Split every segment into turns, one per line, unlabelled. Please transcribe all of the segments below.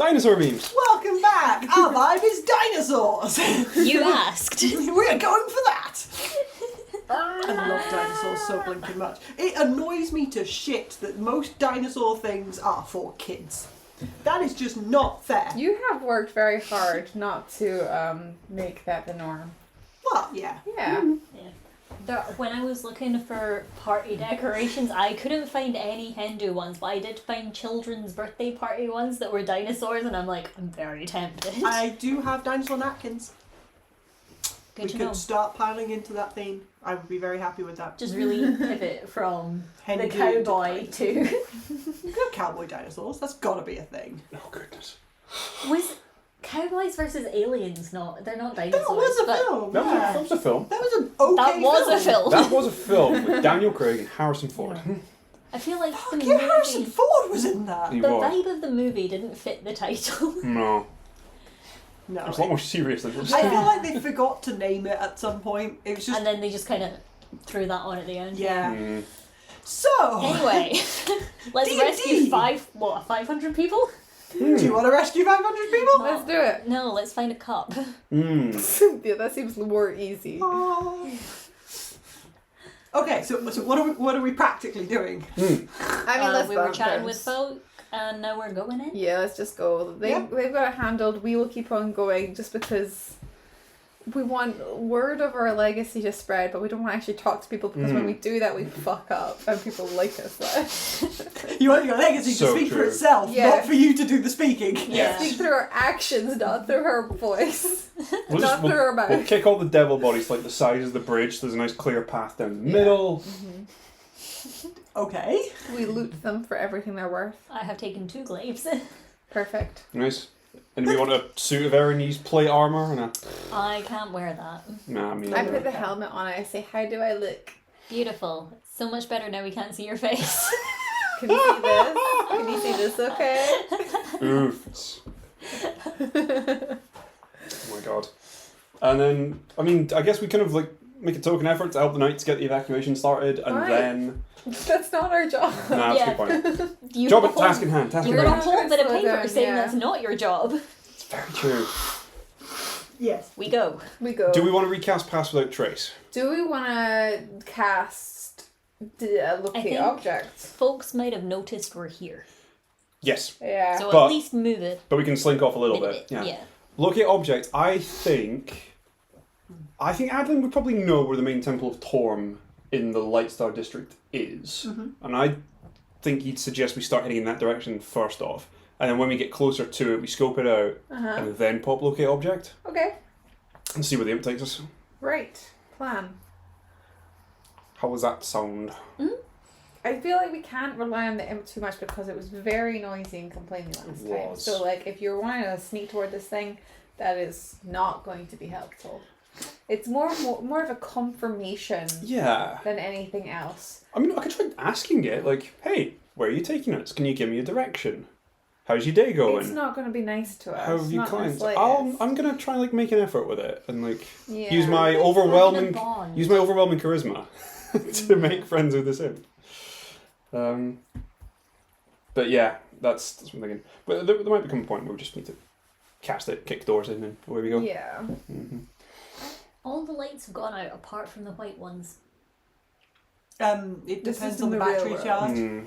Dinosaur memes.
Welcome back. Our vibe is dinosaurs.
You asked.
We're going for that. I love dinosaurs so blinking much. It annoys me to shit that most dinosaur things are for kids. That is just not fair.
You have worked very hard not to make that the norm.
Well, yeah.
Yeah.
When I was looking for party decorations, I couldn't find any Hindu ones, but I did find children's birthday party ones that were dinosaurs, and I'm very tempted.
I do have dinosaur napkins.
Good
We
to
could
know.
start piling into that theme. I would be very happy with that.
Just really pivot from
Hindu
the cowboy to...
We've got cowboy dinosaurs. That's gotta be a thing.
Oh goodness.
Was Cowboys versus Aliens not? They're not dinosaurs.
That was a
but
film.
That
Yeah.
was a film.
That was an okay
That was a film.
That was a film with Daniel Craig and Harrison Ford.
I feel like the
Yeah, Harrison
movie...
Ford was in that.
He
The
was.
vibe of the movie didn't fit the title.
No.
No.
It was a lot more serious than this.
I feel like they forgot to name it at some point. It was just...
And then they just kind of threw that on at the end.
Yeah.
Mm.
So...
Anyway, let's
D&D.
rescue 500 people?
Do you want to rescue 500 people?
Let's do it.
No, let's find a cup.
Mm.
Yeah, that seems more easy.
Oh. Okay, so what are we practically doing?
I mean, let's
we were
bump
chatting
them.
with folk, and now we're going in.
Yeah, let's just go. They've got it handled. We will keep on going just because we want word of our legacy to spread, but we don't want to actually talk to people because when we do that, we fuck up and people like us less.
You want your legacy
So
to speak for
true.
itself,
Yeah.
not for you to do the speaking.
Yeah.
Speak through our actions, not through our voice.
We'll,
Not through our mouth.
we'll kick all the devil bodies like the size of the bridge. So there's a nice clear path down the middle.
Okay.
We loot them for everything they're worth.
I have taken 2 glaives.
Perfect.
Nice. And we want a suit of Erin's plate armour and a...
I can't wear that.
Nah, me
I
neither.
put the helmet on. I say, "How do I look?
Beautiful. So much better now we can't see your face.
Can you see this? Can you see this? Okay."
Oofs. Oh my god. And then, I mean, I guess we kind of make a token effort to help the knights get the evacuation started, and
Right.
then...
That's not our job.
Nah, that's
Yeah.
a good point.
You
Job
got
at task in hand, task in
You're got a
hand.
whole bit of
Slow
paper
down,
saying
yeah.
that's not your job.
It's very true.
Yes.
We go.
We go.
Do we want to recast Pass Without Trace?
Do we want to cast
I
locate
think-
objects?
Folks might have noticed we're here.
Yes.
Yeah.
So
But-
at least move it.
But we can slink off a little
Minute
bit.
it.
Yeah. Locate objects. I think Adolin would probably know where the main Temple of Torm in the Lightstar district is. And I think he'd suggest we start heading in that direction first off. And then when we get closer to it, we scope it out and then pop locate object
Okay.
and see where the imp takes us.
Right. Plan.
How does that sound?
I feel like we can't rely on the imp too much because it was very noisy and complaining last time.
was.
So, if you're wanting to sneak toward this thing, that is not going to be helpful. It's more of a confirmation
Yeah.
than anything else.
I mean, I could try asking it, hey, where are you taking us? Can you give me a direction? How's your day going?
It's not going to be nice to us.
How have you
not in the
climbed?
slightest.
I'm gonna try make an effort with it and
Yeah.
use my
Having a
overwhelming
bond.
charisma to make friends with this imp. But yeah, that's what I'm thinking. But there might become a point where we just need to cast it, kick doors in, and away we go.
Yeah.
All the lights have gone out apart from the white ones.
It
This
depends
is
on
in
the
the real
battery
world.
charge.
Mm.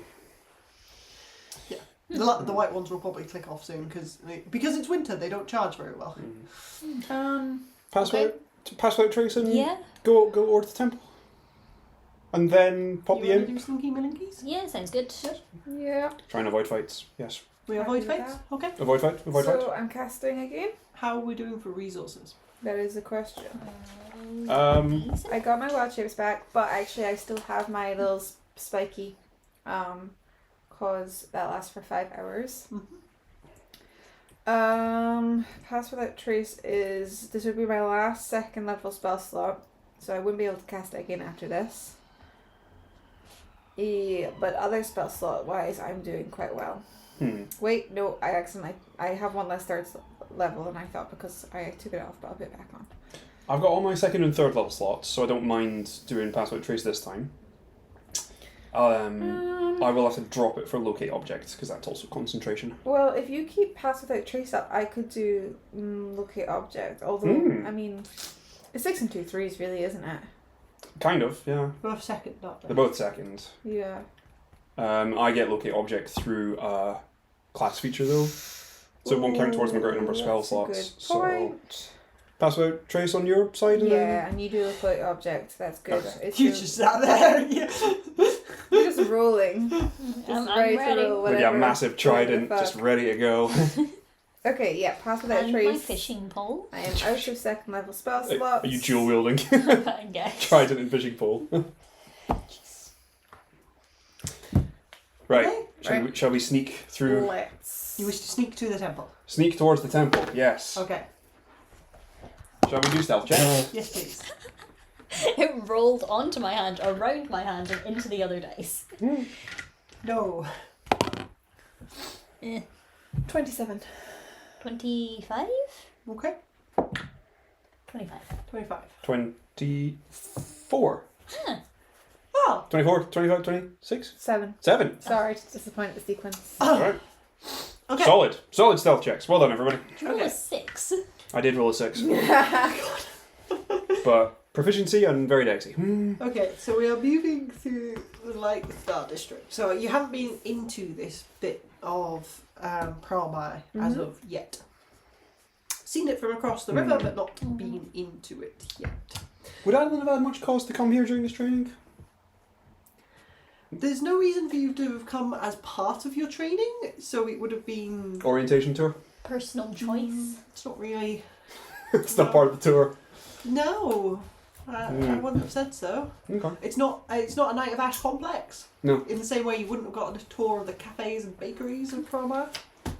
The white ones will probably click off soon because it's winter. They don't charge very well.
Pass
Okay.
without trace and
Yeah.
go over to the temple, and then pop
You
the
want
imp.
to do slinky milinkies?
Yeah, sounds good.
Yeah.
Try and avoid fights. Yes,
We
Happy
avoid
with
fights?
that.
Okay.
avoid fight. Avoid
So
fight.
I'm casting again.
How are we doing for resources?
That is the question. I got my wild shapes back, but actually I still have my little spiky, cause that lasts for 5 hours. Pass Without Trace this would be my last 2nd level spell slot, so I wouldn't be able to cast it again after this. But other spell slot wise, I'm doing quite well. Wait, no, I have one less 3rd level than I thought because I took it off, but I'll put it back on.
I've got all my 2nd and 3rd level slots, so I don't mind doing Pass Without Trace this time. I will have to drop it for locate objects because that's also concentration.
Well, if you keep pass without trace up, I could do locate object. Although, I mean, it's 6 and 2 3s, really, isn't it?
Kind of, yeah.
Both second, not
They're both second.
Yeah.
I get locate object through a class feature though, so it won't count towards my greater number of spell
That's a
slots.
good
So
point.
pass without trace on your side. And
Yeah, and you do locate object. That's good.
Okay.
It's
You
your-
just sat there.
You're just rolling.
I'm
ready to
ready.
roll
With
whatever.
a massive trident,
fuck.
just ready to go.
Okay, yeah, pass without
And my
trace.
fishing pole.
I am out of second level spell slots.
Are you dual wielding
I guess.
trident and fishing pole? Right.
Okay.
Shall we sneak through?
Let's.
You wish to sneak to the temple.
Sneak towards the temple. Yes.
Okay.
Shall we do stealth checks?
Yes, please.
It rolled onto my hand, around my hand, and into the other dice.
No.
27.
25?
Okay.
25.
25.
24.
Oh.
24, 25, 26?
7.
7.
Sorry to disappoint the sequence.
Alright.
Okay.
Solid. Solid stealth checks. Well done, everybody.
Did you roll
Okay.
a 6?
I did roll a 6. But proficiency and very dexy.
Okay, so we are moving through the Lightstar district. So you haven't been into this bit of Promai as of yet. Seen it from across the river, but not been into it yet.
Would Adolin have had much cause to come here during this training?
There's no reason for you to have come as part of your training, so it would have been...
Orientation tour?
Personal choice.
It's not really...
It's not part of the tour.
No, I wouldn't have said so.
Okay.
It's not a Night of Ash complex.
No.
In the same way you wouldn't have gotten a tour of the cafes and bakeries of Promai.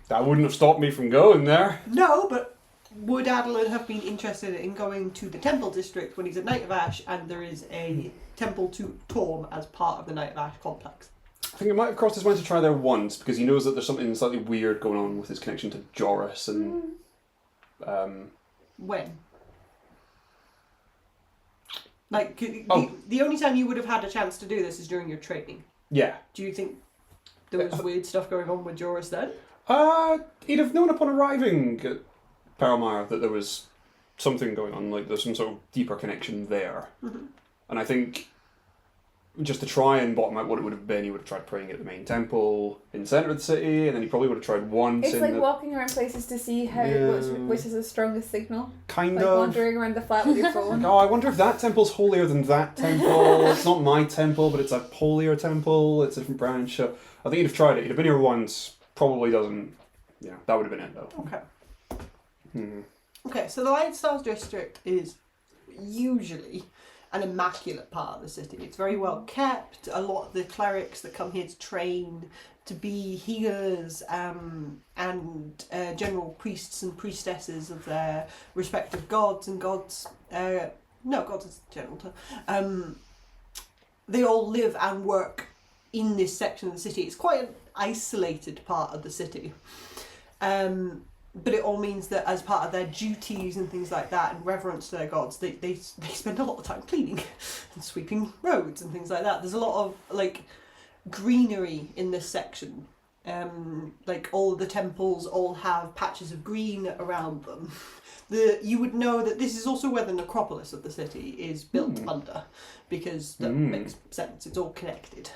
That wouldn't have stopped me from going there.
No, but would Adolin have been interested in going to the Temple District when he's at Night of Ash and there is a temple to Torm as part of the Night of Ash complex?
I think it might have crossed his mind to try there once because he knows that there's something slightly weird going on with his connection to Joris and...
When? Like, the only time you would have had a chance to do this is during your training.
Yeah.
Do you think there was weird stuff going on with Joris then?
He'd have known upon arriving at Paramire that there was something going on, like there's some sort of deeper connection there.
Mm-hmm.
And I think just to try and bottom out what it would have been, he would have tried praying at the main temple in the centre of the city, and then he probably would have tried once
It's
in
like
the...
walking around places to see how which is the strongest signal.
Kind
Like
of.
wandering around the flat with your phone.
Oh, I wonder if that temple's holier than that temple. It's not my temple, but it's a holier temple. It's a different branch. So I think he'd have tried it. He'd have been here once. Probably doesn't... Yeah, that would have been it, though.
Okay. Okay, so the Lightstar district is usually an immaculate part of the city. It's very well kept. A lot of the clerics that come here to train to be healers and general priests and priestesses of their respective gods and gods. Gods is a general term. They all live and work in this section of the city. It's quite an isolated part of the city. But it all means that as part of their duties and things like that and reverence to their gods, they spend a lot of time cleaning and sweeping roads and things like that. There's a lot of like greenery in this section. Like all of the temples all have patches of green around them. You would know that this is also where the necropolis of the city is built under, because that makes sense. It's all connected.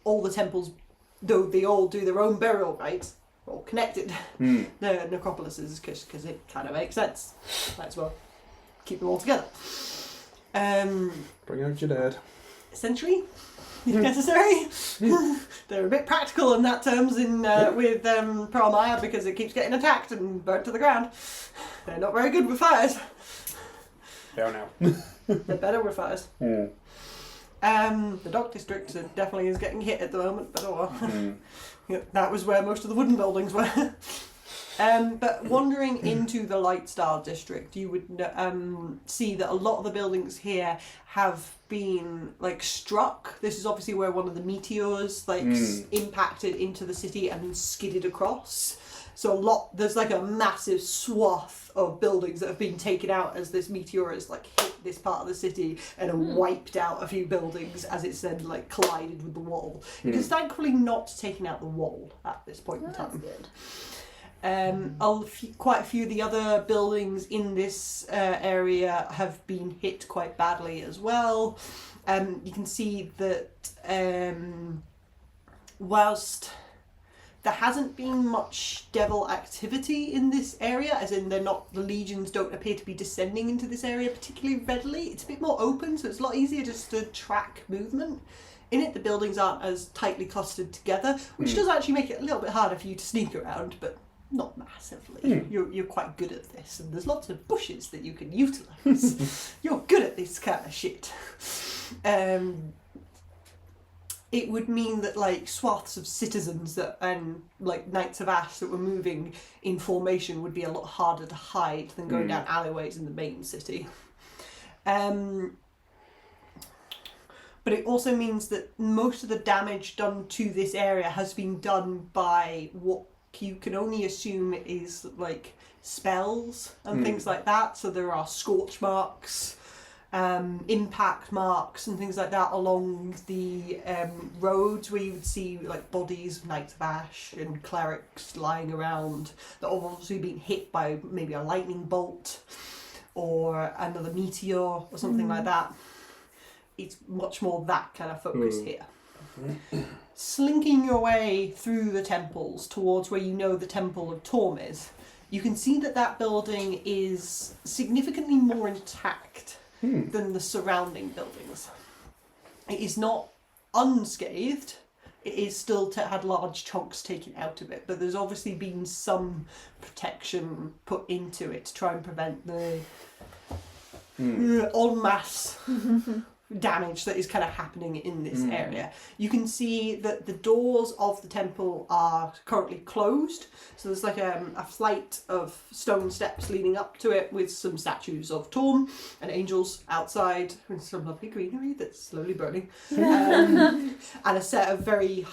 All the temples, though they all do their own burial rites, are all connected. The necropolises, because it kind of makes sense. Might as well keep them all together.
Bring out your dad.
Essentially, if necessary. They're a bit practical in that terms with Paramaya, because it keeps getting attacked and burnt to the ground. They're not very good with fires.
They are now.
They're better with fires. The Dock District definitely is getting hit at the moment, but oh well. Yeah, that was where most of the wooden buildings were. But wandering into the Lightstar District, you would see that a lot of the buildings here have been like struck. This is obviously where one of the meteors impacted into the city and skidded across. So there's like a massive swath of buildings that have been taken out as this meteor has like hit this part of the city and wiped out a few buildings as it's then like collided with the wall. It has thankfully not taken out the wall at this point in time.
That's good.
Quite a few of the other buildings in this area have been hit quite badly as well. You can see that whilst there hasn't been much devil activity in this area, as in the legions don't appear to be descending into this area particularly readily. It's a bit more open, so it's a lot easier just to track movement. In it, the buildings aren't as tightly clustered together, which does actually make it a little bit harder for you to sneak around, but not massively. You're quite good at this, and there's lots of bushes that you can utilise. You're good at this kind of shit. It would mean that like swaths of citizens and like Knights of Ash that were moving in formation would be a lot harder to hide than going down alleyways in the main city. But it also means that most of the damage done to this area has been done by what you can only assume is like spells and things like that. So there are scorch marks, impact marks and things like that along the roads where you would see like bodies of Knights of Ash and clerics lying around that have obviously been hit by maybe a lightning bolt or another meteor or something like that. It's much more that kind of focus here. Slinking your way through the temples towards where you know the Temple of Torm is, you can see that building is significantly more intact than the surrounding buildings. It is not unscathed. It is still had large chunks taken out of it, but there's obviously been some protection put into it to try and prevent the en masse damage that is kind of happening in this area. You can see that the doors of the temple are currently closed, so there's like a flight of stone steps leading up to it with some statues of Torm and angels outside with some lovely greenery that's slowly burning, and a set of very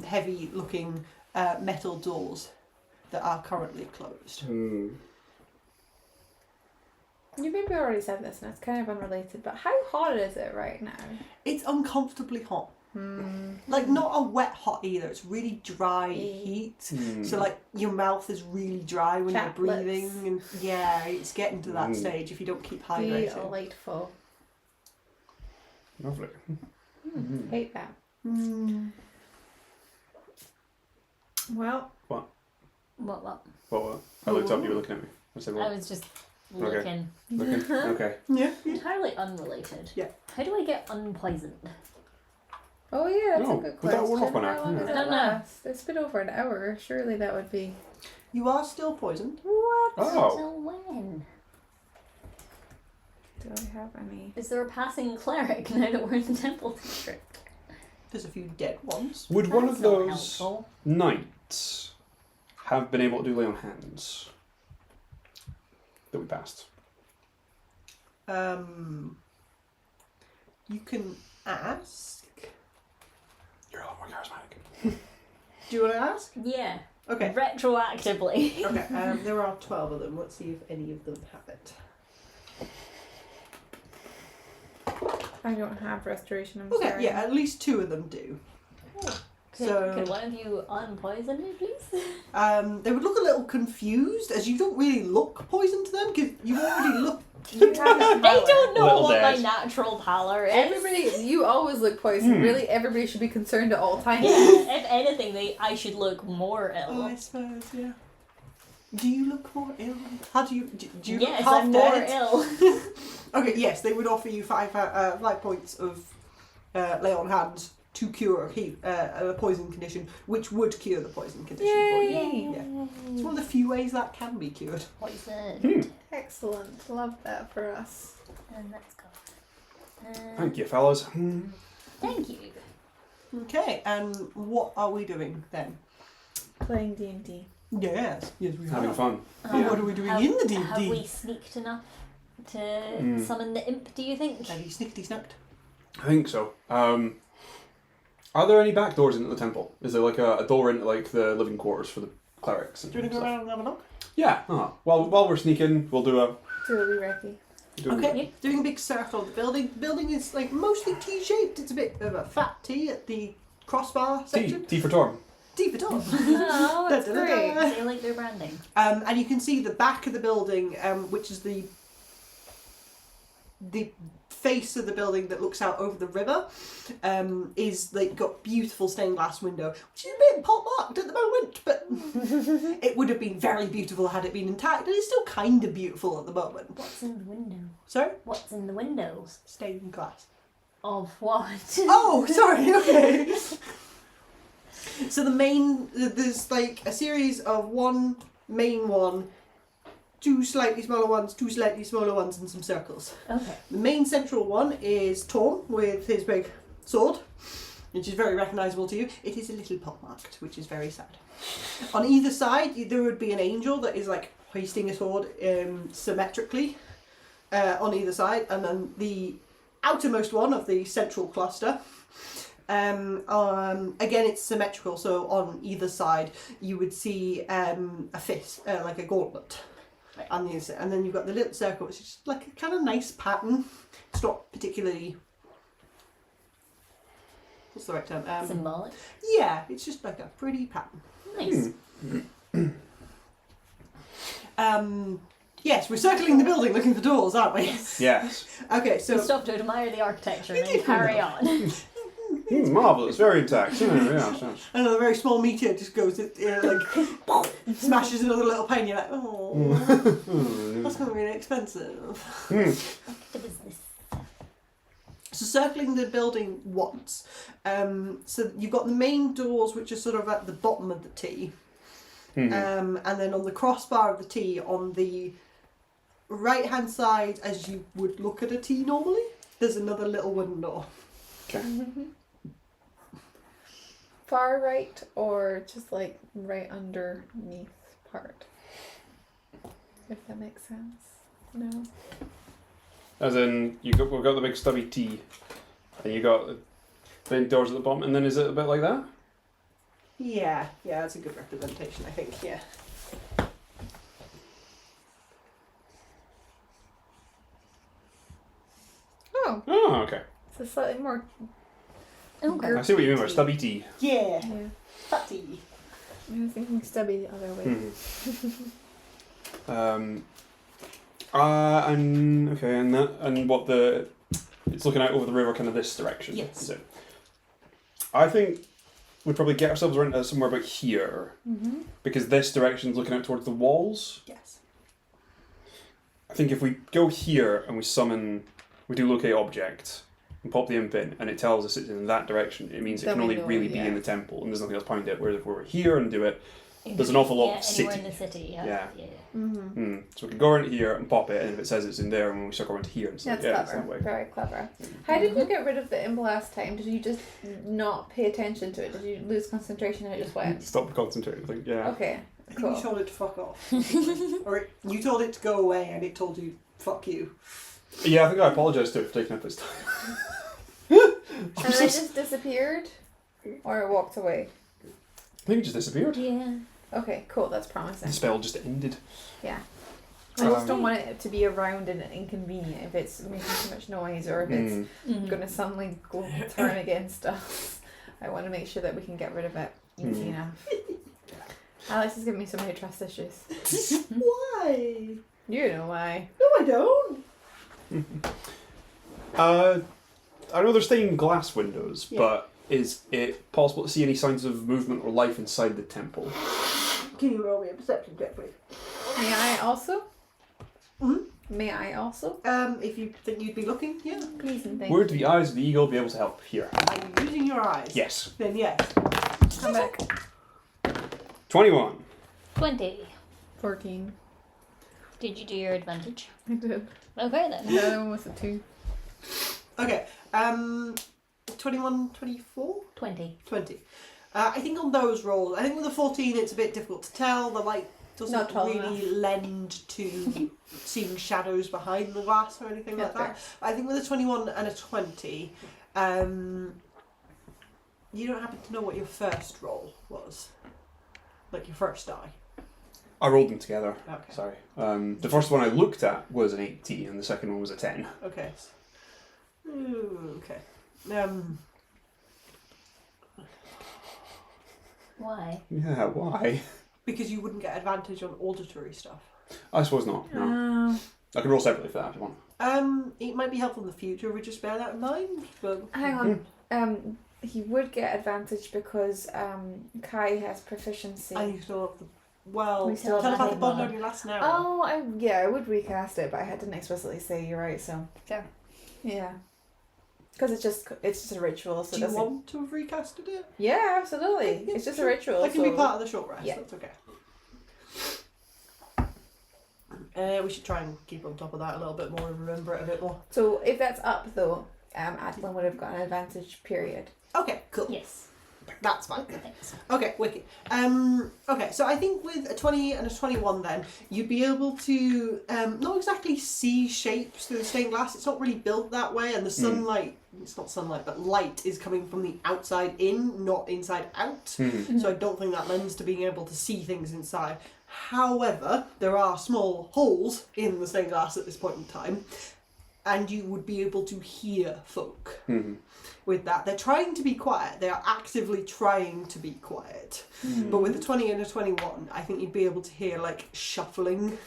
heavy looking metal doors that are currently closed.
You maybe already said this and it's kind of unrelated, but how hot is it right now?
It's uncomfortably hot. Like not a wet hot either, it's really dry heat. So like your mouth is really dry when
Chapped
you're breathing
lips.
and yeah, it's getting to that stage if you don't keep hydrated.
Delightful.
Lovely.
Hate that. Well.
What?
What?
I looked up, you were looking at me. I said what?
I was just looking.
Looking? Okay.
Yeah.
Entirely unrelated.
Yeah.
How do I get unpoisoned?
Oh yeah, that's
No,
a good
would that
question.
work on
How
that?
long does
I
it
don't know.
last? It's been over an hour. Surely that would be.
You are still poisoned.
What?
Oh.
Till when?
Do I have any?
Is there a passing cleric now that we're in the temple district?
There's a few dead ones.
Would one
That's
of
not
those
helpful.
knights have been able to do lay on hands that we passed?
You can ask.
You're a lot more charismatic.
Do you want to ask?
Yeah.
Okay.
Retroactively.
Okay. There are 12 of them. Let's see if any of them have it.
I don't have restoration. I'm
Okay.
sorry.
Yeah, at least 2 of them do.
Could one of you unpoison me, please?
They would look a little confused, as you don't really look poisoned to them because you already look.
You have a
They don't know
Little
what
dead.
my natural pallor is.
Everybody, you always look poisoned. Really, everybody should be concerned at all times.
Yeah, if anything, I should look more ill.
Oh, I suppose, yeah. Do you look more ill? How do you you look
Yes,
half
I'm
dead?
more ill.
Okay, yes, they would offer you 5 points of lay on hands to cure a poison condition, which would cure the poison condition for you.
Yay!
Yeah. It's one of the few ways that can be cured.
Poison.
Excellent. Love that for us.
And let's go.
Thank you, fellas.
Thank you.
Okay, and what are we doing then?
Playing D&D.
Yes, we
Having
are.
fun.
What are we doing in the D&D?
Have we sneaked enough to summon the imp, do you think?
Have you snickety snucked?
I think so. Are there any back doors into the temple? Is there like a door into like the living quarters for the clerics.
Do you want to go around and have a look?
Yeah. While we're sneaking, we'll do a.
Do a wee recce.
Okay, doing a big circle of the building. The building is like mostly T-shaped. It's a bit of a fat T at the crossbar section.
T for Torm.
T for Torm.
Oh, that's
Da, da, da,
great.
da.
They like their branding.
And you can see the back of the building, which is the face of the building that looks out over the river, is like got beautiful stained glass window, which is a bit pockmarked at the moment, but it would have been very beautiful had it been intact, and it's still kind of beautiful at the moment.
What's in the window?
Sorry?
What's in the windows?
Stained glass.
Of what?
Oh, sorry, okay. So there's like a series of one main one, two slightly smaller ones, two slightly smaller ones, and some circles.
Okay.
The main central one is Torm with his big sword, which is very recognisable to you. It is a little pockmarked, which is very sad. On either side, there would be an angel that is like hoisting a sword symmetrically on either side, and then the outermost one of the central cluster. Again, it's symmetrical, so on either side you would see a fist, like a gauntlet. And then you've got the little circle, which is like a kind of nice pattern. It's not particularly... What's the right term?
Symbolic.
Yeah, it's just like a pretty pattern.
Nice.
Yes, we're circling the building looking for doors, aren't we?
Yes.
Okay,
We
so...
stop to admire the architecture and
did
then carry
kind
on.
Marvellous, very intact. Yeah.
Another very small meteor just goes, like, smashes another little pane. You're like, oh, that's going to be really expensive.
The business.
So circling the building once. So you've got the main doors, which are sort of at the bottom of the T. And then on the crossbar of the T, on the right-hand side, as you would look at a T normally, there's another little wooden door.
Okay.
Far right or just like right underneath part? If that makes sense. No.
As in, we've got the big stubby T, and you got the doors at the bottom, and then is it a bit like that?
Yeah, that's a good representation, I think, yeah.
Oh,
Oh, okay.
it's a slightly more.
Okay.
I see what you mean by stubby T.
Yeah,
Yeah.
fatty.
I was thinking stubby the other way.
And what it's looking out over the river, kind of this direction.
Yes.
Is it? I think we'd probably get ourselves around to somewhere about here, because this direction's looking out towards the walls.
Yes.
I think if we go here and we do locate object and pop the imp in, and it tells us it's in that direction, it means it
Then
can
we
only
know,
really be
yeah.
in the temple, and there's nothing else behind it. Whereas if we were here and do it, there's an awful lot of
anywhere
city.
in the city.
Yeah.
Mm-hmm.
So we can go around here and pop it, and if it says it's in there, and when we circle around here, it's
That's
like, yeah, it's
clever.
that way.
Very clever. How did you get rid of the imp last time? Did you just not pay attention to it? Did you lose concentration and it just went?
Stop concentrating. Like, yeah.
Okay,
I think you
cool.
told it to fuck off. Or you told it to go away and it told you, fuck you.
Yeah, I think I apologised to it for taking up its time.
And it just disappeared? Or it walked away?
I think it just disappeared.
Yeah.
Okay, cool, that's promising.
The spell just ended.
Yeah. I just don't want it to be around and inconvenient if it's making too much noise or if it's going to suddenly turn against us. I want to make sure that we can get rid of it easy enough. Alex is giving me so many trust issues.
Why?
You know why.
No, I don't.
I know there's stained glass windows,
Yeah.
but is it possible to see any signs of movement or life inside the temple?
Can you roll me a perception check, please?
May I also?
Mhm.
May I also?
If you think you'd be looking, yeah.
Please and thank
Would the eyes of the eagle be able to help here?
Are you using your eyes?
Yes.
Then yes.
Come back.
21.
20.
14.
Did you do your advantage?
I did.
Okay then.
The other one was a 2.
Okay. 21, 24?
20.
20. I think on those rolls, I think with the 14 it's a bit difficult to tell. The light
Not
doesn't
tall
really lend to seeing shadows behind the glass or anything like that. I think with a 21 and a 20, you don't happen to know what your first roll was. Like your first die.
I rolled them together.
Okay.
Sorry. The first one I looked at was an 18 and the second one was a 10.
Okay. Ooh, okay.
Why?
Yeah, why?
Because you wouldn't get advantage on auditory stuff.
I suppose not. No. I can roll separately for that if you want.
It might be helpful in the future if we just bear that in mind. But
Hang on. He would get advantage because Kai has proficiency.
and you still have the well.
We still have
Telepathic
that
bond
one.
only lasts an hour.
Oh, I would recast it, but I didn't explicitly say you're right. So
Fair.
yeah, because it's just a ritual. So
Do you
doesn't-
want to have recasted it?
Yeah, absolutely.
Yeah,
It's just
sure.
a ritual.
That can be
so-
part of the short rest.
Yeah.
That's okay. We should try and keep on top of that a little bit more and remember it a bit more.
So if that's up though, Adolin would have got an advantage. Period.
Okay, cool.
Yes.
That's fine.
Thanks.
Okay, wicked. Okay, so I think with a 20 and a 21 then, you'd be able to not exactly see shapes through the stained glass. It's not really built that way, and the sunlight, it's not sunlight, but light is coming from the outside in, not inside out. So I don't think that lends to being able to see things inside. However, there are small holes in the stained glass at this point in time, and you would be able to hear folk. With that, they're trying to be quiet. They are actively trying to be quiet. But with a 20 and a 21, I think you'd be able to hear like shuffling,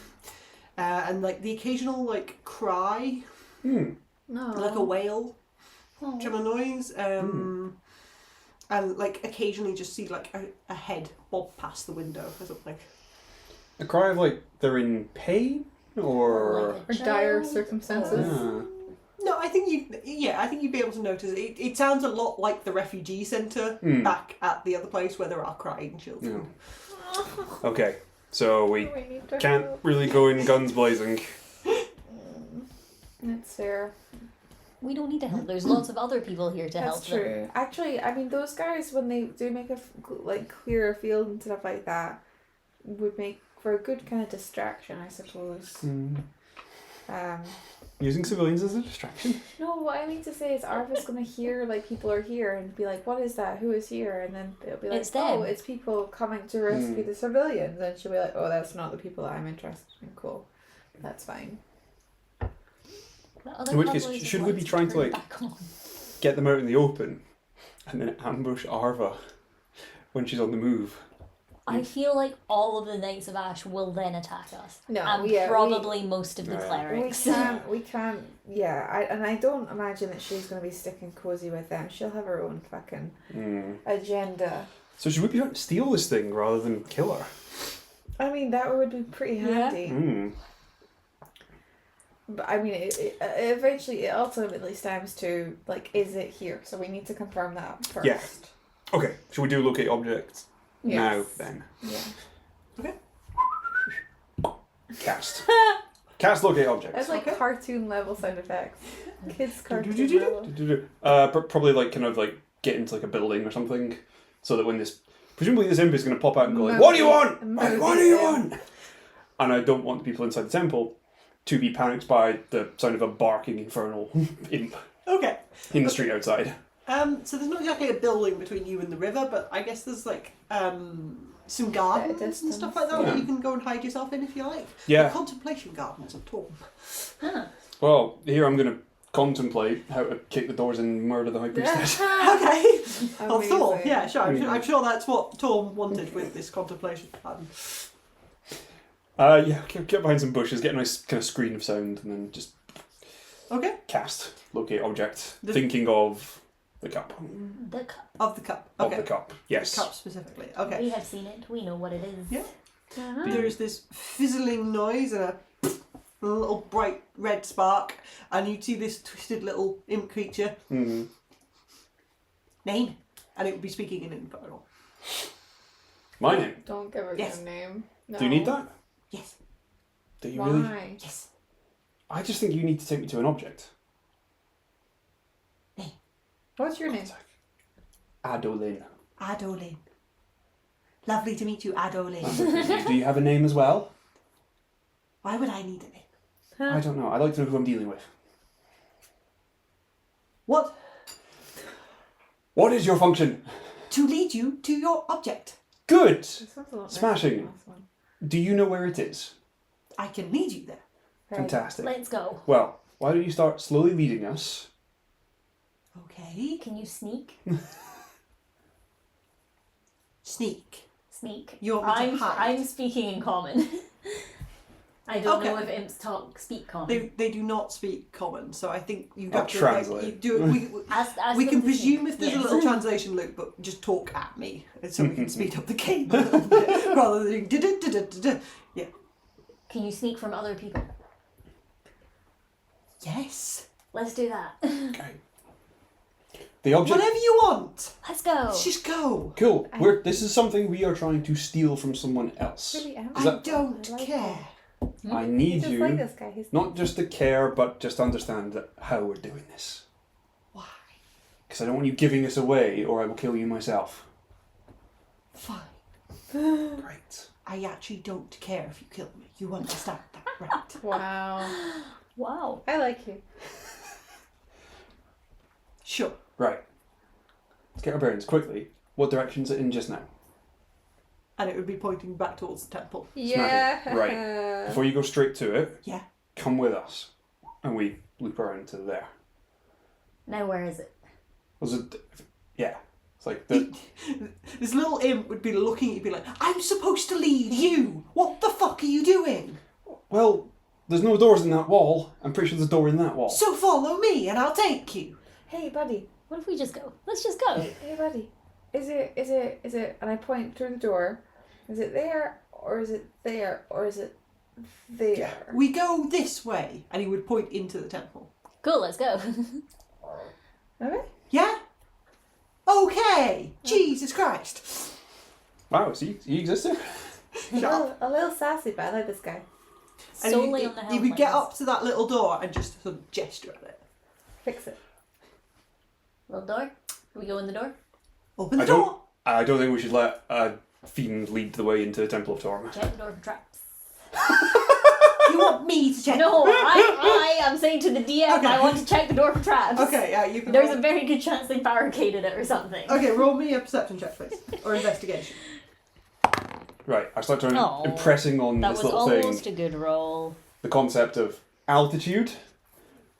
and like the occasional like cry,
No.
like a wail
Oh.
kind of noise, and like occasionally just see like a head bob past the window or something.
A cry of like they're in pain or.
Like a
Or dire
child?
circumstances.
Yeah.
No, I think you'd be able to notice it. It sounds a lot like the refugee centre back at the other place where there are crying children.
Okay, so we
We need to
can't
help.
really go in guns blazing.
That's fair.
We don't need to help. There's lots of other people here to help
That's true. Actually, I mean, those guys when they do make a clear field and stuff like that, would make for a good kind of distraction, I suppose.
Using civilians as a distraction.
No, what I mean to say is Arva's gonna hear like people are here and be like, "What is that? Who is here?" And then it'll be like,
It's them.
"Oh, it's people coming to rescue the civilians." And she'll be like, "Oh, that's not the people that I'm interested in." Cool, that's fine.
The
In which case,
other
should we be
lights
trying to,
turn
like-
back on.
Get them out in the open and then ambush Arva when she's on the move.
I feel like all of the Knights of Ash will then attack us.
No,
and
yeah,
probably most of the
Yeah.
clerics.
We can't. Yeah, I don't imagine that she's gonna be sticking cozy with them. She'll have her own fucking agenda.
So should we be trying to steal this thing rather than kill her?
I mean, that would be pretty
Yeah.
handy. But I mean, it ultimately stems to like, is it here? So we need to confirm that first.
Yeah. Okay, should we do locate objects now
Yes.
then?
Yeah.
Cast. Cast locate objects.
It's like
Okay.
cartoon level sound effects. Kids cartoon level.
Probably like kind of like get into like a building or something, so that when this presumably this imp is going to pop out and go like, "What do you want? Like, what do you want?" And I don't want the people inside the temple to be panicked by the sound of a barking infernal imp
Okay.
in the street outside.
So there's not exactly a building between you and the river, but I guess there's like some gardens and
distance.
stuff like that that
Yeah.
you can go and hide yourself in if you like.
Yeah.
The contemplation gardens of Torm.
Well, here I'm going to contemplate how to kick the doors and murder the high priestess.
Okay. Oh, Thor.
Amazing.
Yeah, sure. I'm sure that's what Torm wanted with this contemplation garden.
Yeah, get behind some bushes, get a nice kind of screen of sound, and then just
Okay.
cast locate object,
The-
thinking of the cup.
The cup.
Of the cup.
Of
Okay.
the cup, yes.
The cup specifically. Okay.
We have seen it. We know what it is.
Yeah.
Uh-huh.
There's this fizzling noise and a little bright red spark, and you see this twisted little imp creature.
Mm.
Name, and it would be speaking in infernal.
My name.
Don't give her
Yes.
your name. No.
Do you need that?
Yes.
Do you
Why?
really?
Yes.
I just think you need to take me to an object.
What's your name?
Adolin.
Adolin. Lovely to meet you, Adolin.
Do you have a name as well?
Why would I need a name?
I don't know. I'd like to know who I'm dealing with.
What?
What is your function?
To lead you to your object.
Good.
This one's a lot nicer
Smashing.
than the last one.
Do you know where it is?
I can lead you there.
Right.
Fantastic.
Let's go.
Well, why don't you start slowly leading us?
Okay.
Can you sneak?
Sneak.
Sneak.
You want me to hide?
I'm speaking in common. I don't know
Okay.
if imps speak common.
They do not speak common, so I think you
I'll
have to
translate.
Like, you do it.
Ask
We
them
can
to
presume
sneak.
if there's a
Yes.
little translation loop, but just talk at me so we can speed up the game a little bit rather than da-da-da-da-da-da. Yeah.
Can you sneak from other people?
Yes.
Let's do that.
Okay. The object.
Whatever you want.
Let's go.
Let's just go.
Cool. This is something we are trying to steal from someone else.
Really am.
Is
I
that-
don't
I like
care.
I
I
need
just
you
like this guy. He's
not just to care, but just to understand that how we're doing this.
Why?
Because I don't want you giving us away, or I will kill you myself.
Fine.
Great.
I actually don't care if you kill me. You understand that, right?
Wow.
Wow.
I like you.
Sure.
Right. Let's get our bearings quickly. What direction's it in just now?
And it would be pointing back towards the temple.
Yeah.
Right. Before you go straight to it,
Yeah.
come with us. And we loop around to there.
Now where is it?
Was it? Yeah. It's like the.
This little imp would be looking at you, be like, "I'm supposed to lead you. What the fuck are you doing?
Well, there's no doors in that wall. I'm pretty sure there's a door in that wall.
So follow me, and I'll take you."
Hey, buddy.
What if we just go? Let's just go.
Hey, buddy. Is it? And I point through the door. Is it there, or is it there, or is it there?
We go this way, and he would point into the temple.
Cool, let's go.
Okay.
Yeah. Okay. Jesus Christ.
Wow, see, he exists there?
A little sassy, but I like this guy.
And
Solely
you,
on the
you would get
Hellfires.
up to that little door and just sort of gesture at it.
Fix it.
Little door. We go in the door.
Open the
I don't-
door.
I don't think we should let a fiend lead the way into the Temple of Torm.
Check the door for traps.
You want me to check?
No, I am saying to the DM,
Okay.
I want to check the door for traps.
Okay, yeah, you can.
There's
roll.
a very good chance they barricaded it or something.
Okay, roll me a perception check, please, or investigation.
Right, I start trying
Oh,
impressing on
That
this
was
little
almost
thing
a good roll.
the concept of altitude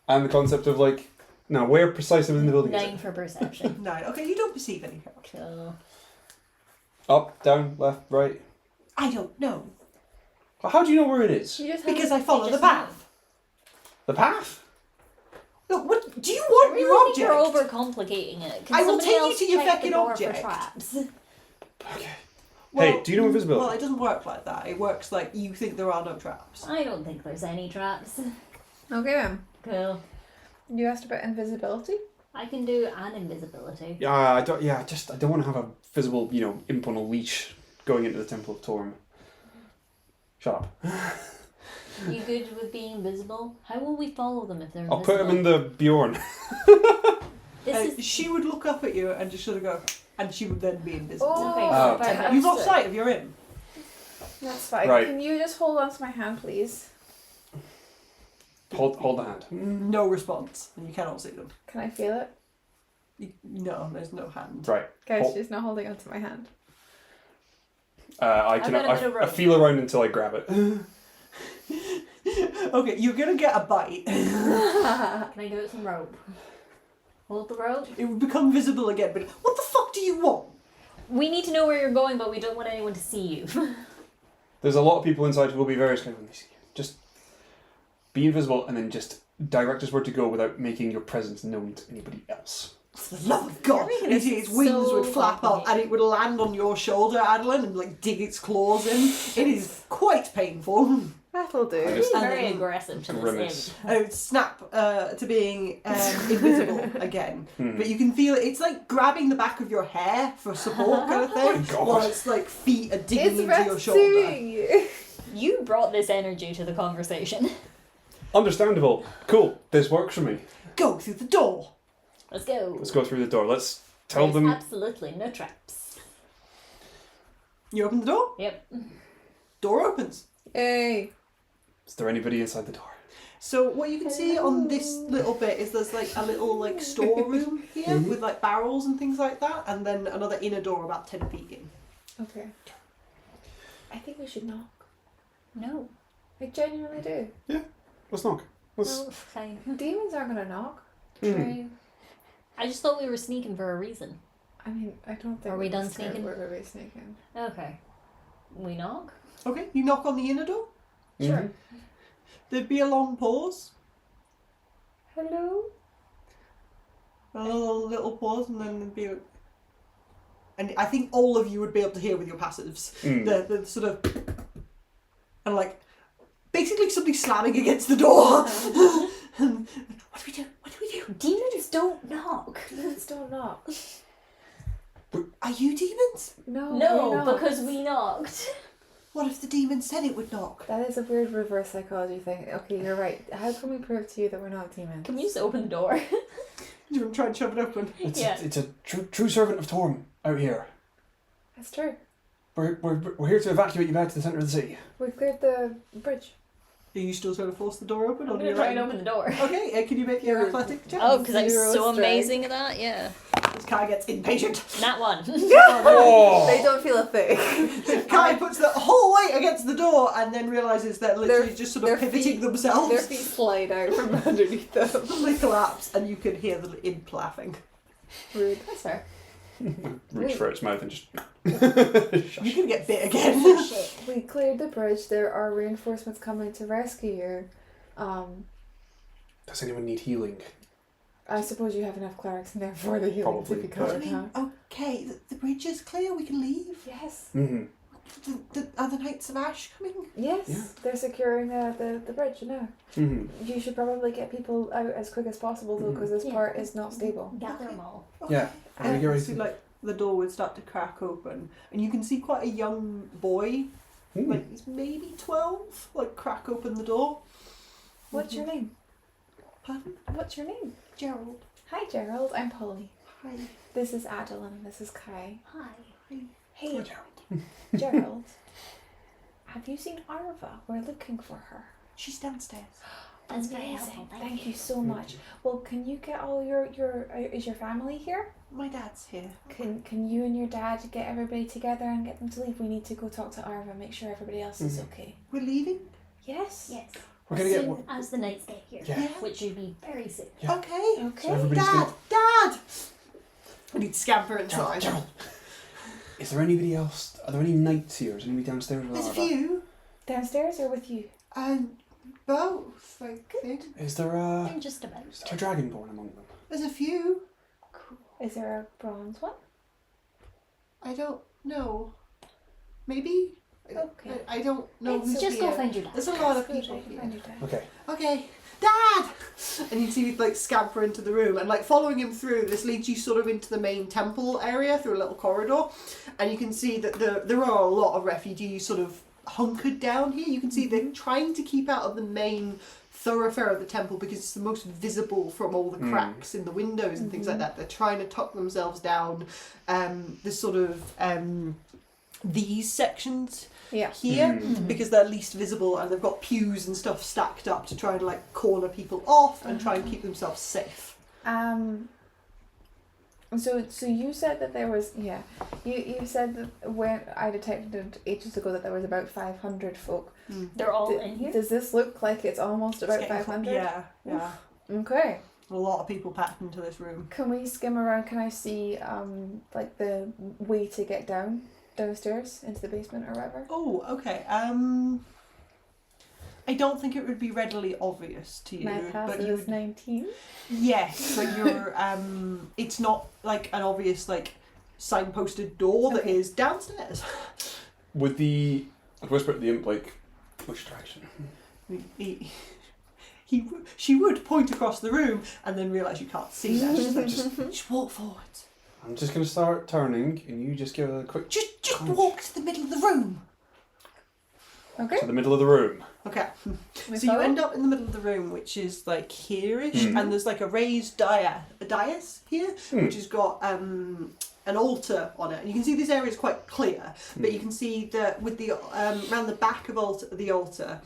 and the concept of like, now where precisely within the building is
9 for perception.
9. Okay, you don't perceive anything.
Cool.
it? Up, down, left, right.
I don't know
Well, how do you know where it is?
You just
because I follow the
just
path.
The path?
Look, what do you
I
want your
really think
object?
you're overcomplicating it. Can
I will
somebody
take you
else
to your
check the
fucking
door
object.
For traps?
Okay.
Well,
Hey, do you know invisibility?
Well, it doesn't work like that. It works like you think there are no traps.
I don't think there's any traps.
Okay, ma'am.
Cool.
You asked about invisibility?
I can do an invisibility.
Yeah, I don't. Yeah, I don't want to have a visible, imp on a leash going into the Temple of Torm. Shut up.
You good with being invisible? How will we follow them if they're
I'll
invisible?
put him in the Bjorn.
This is
She would look up at you and just sort of go, and she would then be invisible.
okay.
Oh.
So if I
You've
have
lost
to-
sight of your imp.
That's fine.
Right.
Can you just hold on to my hand, please?
Hold the hand.
No response, and you cannot see them.
Can I feel it?
No, there's no hand.
Right.
Guys,
Hold-
she's not holding on to my hand.
I
I've
can.
got a bit of
I
rope.
feel around until I grab it.
Okay, you're gonna get a bite.
Can I give it some rope? Hold the rope.
It would become visible again, but what the fuck do you want?
We need to know where you're going, but we don't want anyone to see you.
There's a lot of people inside who will be very scared when they see you. Just be invisible and then just direct us where to go without making your presence known to anybody else.
For the love of God!
Everything
And
is
its wings
so
would flap up
complicated.
and it would land on your shoulder, Adolin, and like dig its claws in. It is quite painful.
That'll do.
I just-
He's very
And-
aggressive to
Grimace.
this
And it would snap to being invisible again. But you can feel it's like grabbing the back of your hair for support kind of thing.
Oh my God.
While its like feet are digging
It's
into your shoulder.
rescuing you.
imp. You brought this energy to the conversation.
Understandable. Cool. This works for me.
Go through the door.
Let's go.
Let's go through the door. Let's tell
There's
them.
absolutely no traps.
You open the door.
Yep.
Door opens.
Hey.
Is there anybody inside the door?
So what you can see on this little bit is there's like a little like storeroom here with like barrels and things like that, and then another inner door about 10 feet in.
Okay. I think we should knock.
No.
I genuinely do.
Let's knock. Let's...
No, fine.
Demons aren't gonna knock.
Mm.
I just thought we were sneaking for a reason.
I mean, I don't think
Are we done
it's good.
sneaking?
We're gonna be sneaking.
Okay. We knock?
Okay, you knock on the inner door.
Sure.
There'd be a long pause.
Hello?
A little pause, and then there'd be a... And I think all of you would be able to hear with your passives. The sort of... And like... Basically somebody slamming against the door. And, what do we do? What do we do?
Demons don't knock.
Demons don't knock.
Are you demons?
No, we're
No,
not.
because we knocked.
What if the demon said it would knock?
That is a weird reverse psychology thing. Okay, you're right. How can we prove to you that we're not demons?
Can we just open the door?
You want to try and shove it open?
It's a true servant of Torm out here.
That's true.
We're here to evacuate you back to the centre of the sea.
We've cleared the bridge.
Are you still trying to force the door open?
I'm
or
gonna
you
try and
letting-
open the door.
Okay, can you make your athletic check?
Oh, because I'm
Zero
so
strength.
amazing at that, yeah.
This guy gets impatient.
Nat one.
Oh!
They don't feel a thing.
Kai puts the whole weight against the door and then realises that literally
Their-
just sort of
their
pivoting
feet-
themselves.
Their feet slide out from underneath them.
They collapse and you can hear the imp laughing.
Rude. That's fair.
Reach for its mouth and just...
You're gonna get bit again.
Shit.
We cleared the bridge. There are reinforcements coming to rescue you.
Does anyone need healing?
I suppose you have enough clerics in there for the healing to
Probably,
be
but-
I
covered,
mean,
huh?
okay, the bridge is clear, we can leave.
Yes.
Mm-hmm.
Are the Knights of Ash coming?
Yes.
Yeah.
They're securing the bridge now.
Mm-hmm.
You should probably get people out as quick as possible though, because this
Yeah.
part is not stable.
Gather them all.
Yeah. Are we going
So,
to...
like, the door would start to crack open and you can see quite a young boy, like he's maybe 12, like crack open the door.
What's your name?
Pardon?
What's your name?
Gerald.
Hi, Gerald. I'm Polly.
Hi.
This is Adolin. This is Kai.
Hi.
Hey,
Gerald.
Gerald. Have you seen Arva? We're looking for her.
She's downstairs.
That's very
Amazing.
helpful.
Thank you so much. Well, can you get all your is your family here?
My dad's here.
Can you and your dad get everybody together and get them to leave? We need to go talk to Arva, make sure everybody else is okay.
We're leaving?
Yes.
Yes.
We're going
as
to get...
soon as the nights get here.
Yeah.
Which should be very soon.
Yeah.
Okay.
Okay.
So everybody's
Dad!
gonna...
Dad! And he'd scamper
Gerald,
inside.
Gerald. Is there anybody else? Are there any knights here? Is anybody downstairs with
There's a
Arva?
few.
Downstairs or with you?
Both, I think.
Is there a...
And just about.
Is there a dragonborn among them?
There's a few.
Cool.
Is there a bronze one?
I don't know. Maybe?
Okay.
I don't know.
It's
who's
just go
here.
find your dad.
There's a lot of
Good,
people
I can
here.
find your dad.
Okay.
Okay, Dad! And you see like scamper into the room and like following him through, this leads you sort of into the main temple area through a little corridor, and you can see that there are a lot of refugees sort of hunkered down here. You can see they're trying to keep out of the main thoroughfare of the temple because it's the most visible from all the cracks in the windows and things like that. They're trying to tuck themselves down this sort of these sections
Yeah.
here because they're least visible, and they've got pews and stuff stacked up to try and like corner people off and try and keep themselves safe.
So you said that there was you said that when I detected ages ago that there was about 500 folk.
They're all in here.
Does this look like it's almost about
It's getting
500?
Yeah.
Okay.
A lot of people packed into this room.
Can we skim around? Can I see like the way to get downstairs into the basement or whatever?
Oh, okay. I don't think it would be readily obvious to you,
My
but
pass
you
is
would,
19.
yes, but you're it's not like an obvious like signposted door that
Okay.
is downstairs.
Would the... I'd whisper to the imp, like, which direction?
She would point across the room and then realise you can't see that. She's like, just walk forwards.
I'm just going to start turning, and you just give it a quick...
Just walk to the middle of the room.
Okay.
To the middle of the room.
Okay.
We
So you
follow?
end up in the middle of the room, which is like here-ish, and there's like a raised dais here, which has got an altar on it. And you can see this area is quite clear, but you can see that with the around the back of the altar,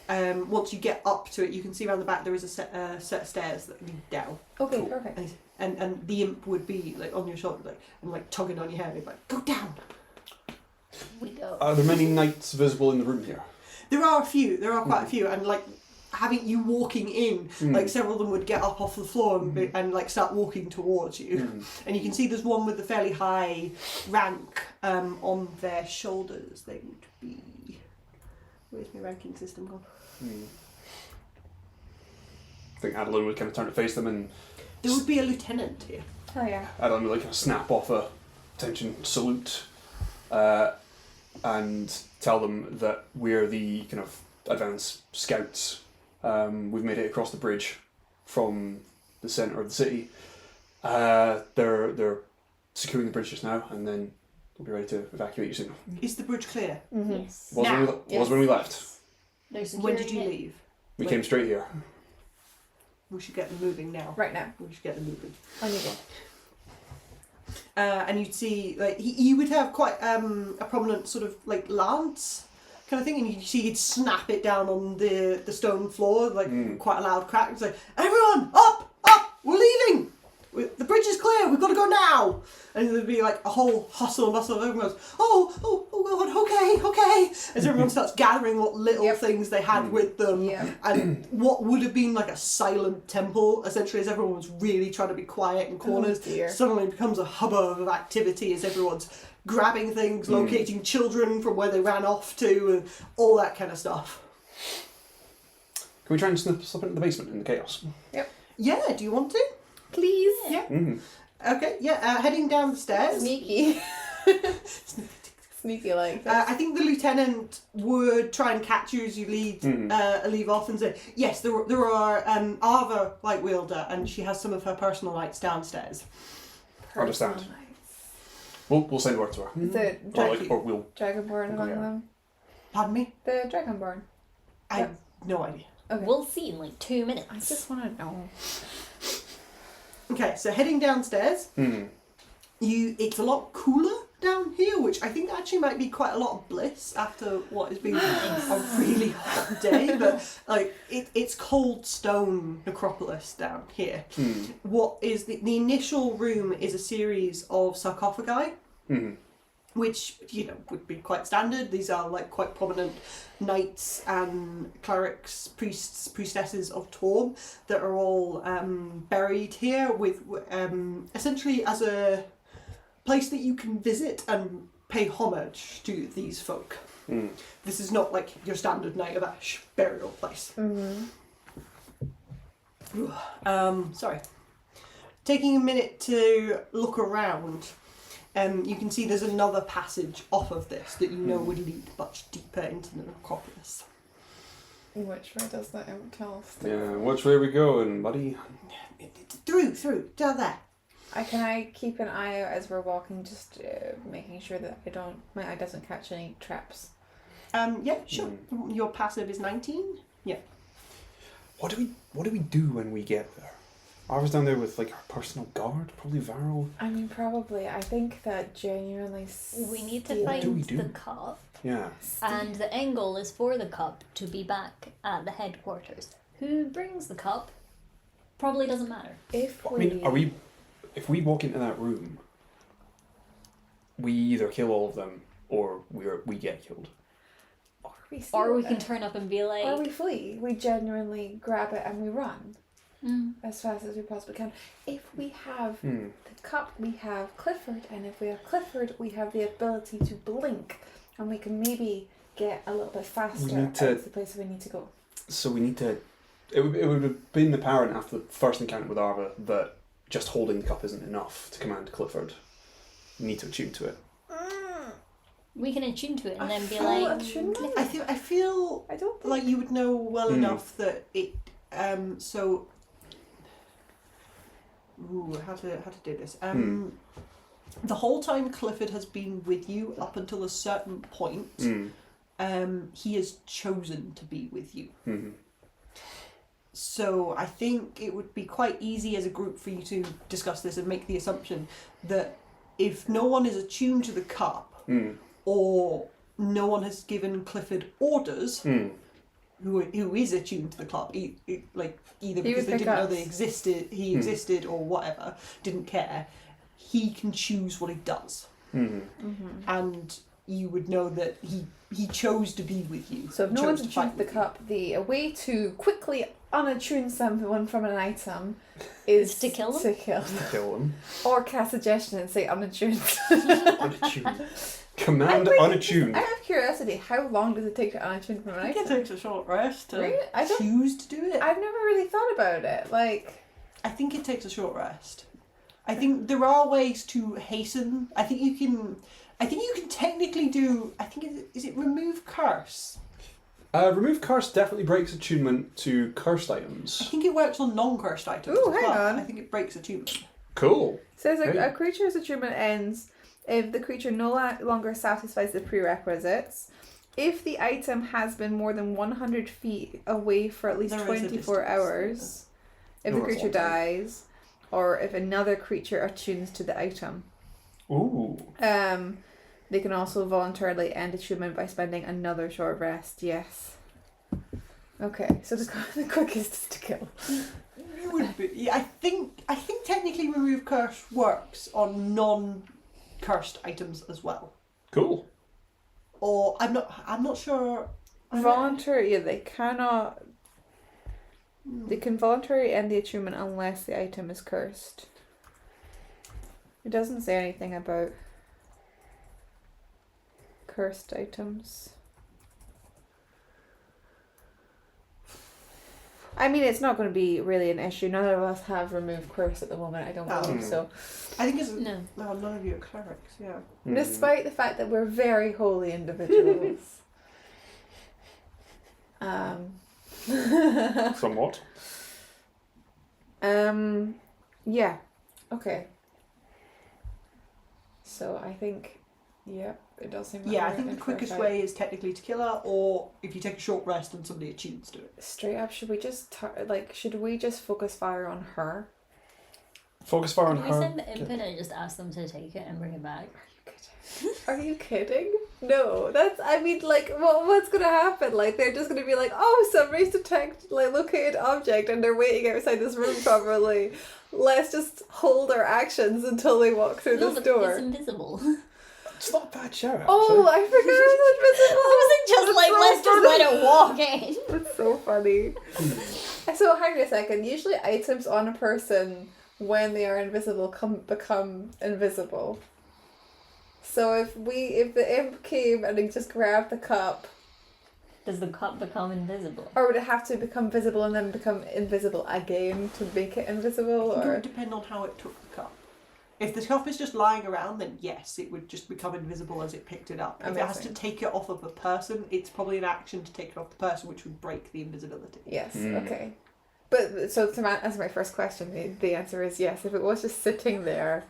once you get up to it, you can see around the back there is a set of stairs that lead down.
Okay,
Cool.
perfect.
And the imp would be like on your shoulder, like and like tugging on your hair, and he'd be like, "Go down."
we go.
Are there many knights visible in the room here?
There are a few. There are quite a few, and like having you walking in, like several of them would get up off the floor and like start walking towards you, and you can see there's one with a fairly high rank on their shoulders. They would be. Where's my ranking system gone?
I think Adolin would kind of turn to face them, and
There would be a lieutenant here.
Oh yeah.
Adolin would like kind of snap off a attention salute, and tell them that we're the kind of advanced scouts. We've made it across the bridge from the centre of the city. They're securing the bridge just now, and then we'll be ready to evacuate you soon.
Is the bridge clear?
Yes.
Was when we left.
They're
When did
securing
you
it.
leave?
We came straight here.
We should get them moving now.
Right now.
We should get them moving.
On you go.
And you'd see, like, he would have quite a prominent sort of, like, lance kind of thing, and you'd see he'd snap it down on the stone floor, like, quite a loud crack. It's like, everyone, up, we're leaving! The bridge is clear, we've got to go now! And there'd be, like, a whole hustle and bustle, and everyone goes, oh God, okay, as everyone starts gathering what little things they had with them, and what would have been, like, a silent temple, essentially, as everyone was really trying to be quiet in corners, suddenly becomes a hubbub of activity as everyone's grabbing things, locating children from where they ran off to, and all that kind of stuff.
Can we try and slip into the basement in the chaos?
Yeah, do you want to?
Please.
Yeah. Okay, heading down the stairs.
Sneaky. Sneaky like that.
I think the lieutenant would try and catch you as you leave off and say, yes, there are Arva Lightweilder, and she has some of her personal lights downstairs.
Understand. We'll send word to her.
The
Or we'll...
Dragonborn among them.
Pardon me?
The Dragonborn.
I have no idea.
Okay.
We'll see in like 2 minutes.
I just want to know.
Okay, so heading downstairs, it's a lot cooler down here, which I think actually might be quite a lot of bliss after what has been a really hot day. But like, it's cold stone necropolis down here. What is the initial room is a series of sarcophagi. Which, would be quite standard. These are like quite prominent knights and clerics, priests, priestesses of Torm that are all buried here with essentially as a place that you can visit and pay homage to these folk. This is not like your standard Night of Ash burial place. Sorry. Taking a minute to look around. You can see there's another passage off of this that would lead much deeper into the necropolis.
Which way does that tell us?
Yeah, which way are we going, buddy?
Through, down there.
Can I keep an eye out as we're walking, just making sure that my eye doesn't catch any traps?
Yeah, sure. Your passive is 19? Yeah.
What do we do when we get there? Arva's down there with like our personal guard, probably Varro.
I mean, probably. I think that genuinely.
We need to find
do?
the cup.
Yeah.
And the end goal is for the cup to be back at the headquarters. Who brings the cup probably doesn't matter.
If
we walk into that room, we either kill all of them or we get killed.
Or we can turn up and be like...
Or we flee. We genuinely grab it and we run. As fast as we possibly can. If we have the cup, we have Clifford, and if we have Clifford, we have the ability to blink, and we can maybe get a little bit faster out to the place we need to go.
So we need to... It would have been apparent after the first encounter with Arva that just holding the cup isn't enough to command Clifford. We need to attune to it.
We can attune to it and then be
I feel
I don't think
like you would know well enough that it... how to do this? The whole time Clifford has been with you up until a certain point, he has chosen to be with you. So I think it would be quite easy as a group for you to discuss this and make the assumption that if no one is attuned to the cup, or no one has given Clifford orders, who is attuned to the club, either because they didn't know they existed, or whatever, didn't care, he can choose what he does. And you would know that he chose to be with you.
So if no
chose
one's
to fight
attuned the
with
cup, the way to quickly unattune someone from an item is
To kill them?
To kill.
Kill them.
Or cast suggestion and say unattuned.
Unattuned. Command unattuned.
Out of curiosity, how long does it take to unattune from an
you. I think it
item?
takes a short rest to
Really? I don't-
choose to do it.
I've never really thought about it. Like,
I think it takes a short rest. I think there are ways to hasten. I think you can technically do. I think is it remove curse.
Remove curse definitely breaks attunement to cursed
I
items.
think it works on non-cursed items.
Ooh,
as
hang
well.
on.
I think it breaks attunement.
Cool.
says
Hey.
a creature's attunement ends if the creature no longer satisfies the prerequisites. If the item has been more than 100 feet away for at least
There is a
24
distance,
hours, if
Oh,
the
that's
creature
long time.
dies, or if another creature attunes to the item.
Ooh.
They can also voluntarily end attunement by spending another short rest. Yes. Okay, so the quickest is to kill.
It would be. Yeah, I think technically remove curse works on non-cursed items as well.
Cool.
Or I'm not sure.
Voluntary, yeah, they cannot. They can voluntarily end the attunement unless the item is cursed. It doesn't say anything about cursed items. I mean, it's not going to be really an issue. None of us have removed curse at the moment, I don't believe so.
I think it's
No.
No, none of you are clerics. Yeah.
Despite the fact that we're very holy individuals.
Somewhat.
Yeah. Okay. So I think, yeah, it does seem like
Yeah, I
we're
think
in
the
for a
quickest
fight.
way is technically to kill her, or if you take a short rest and somebody attunes to it.
Straight up, should we just should we just focus fire on her?
Focus fire on
Can we
her.
send the imp in and just ask them to take it and bring it back?
Are you kidding? No, what's gonna happen? Like, they're just gonna be like, oh, somebody's located object, and they're waiting outside this room probably. Let's just hold our actions until they walk through
No,
this
but
door.
it's invisible.
It's not a bad shout.
Oh, I forgot
I wasn't just like, let's just let it walk in.
That's so funny. So hang on a second. Usually items on a person when they are invisible become invisible. So if the imp came and it just grabbed the cup,
Does the cup become invisible?
or would it have to become visible and then become invisible again to make it invisible?
I think it
Or
would depend on how it took the cup. If the cup is just lying around, then yes, it would just become invisible as it picked it up. If it has to
Amazing.
take it off of a person, it's probably an action to take it off the person, which would break the invisibility.
yes,
Mm.
okay. But so to answer my first question, the answer is yes. If it was just sitting there,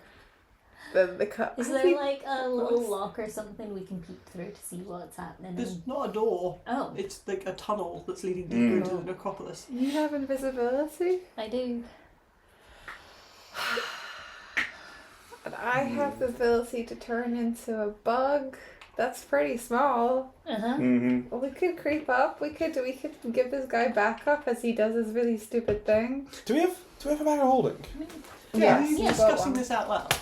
then the cup.
Is
I
there
think-
like a little lock or something we can peek through to see what's happening?
There's not a door.
Oh,
It's like a tunnel that's leading deeper into
Oh.
the necropolis.
You have invisibility,
I do.
and I have the ability to turn into a bug. That's pretty small.
Uh-huh.
Mm-hmm.
Well, we could creep up. We could give this guy backup as he does his really stupid thing.
Do we have a bag of holding?
Yes,
Are you
you got
discussing
one.
this out loud?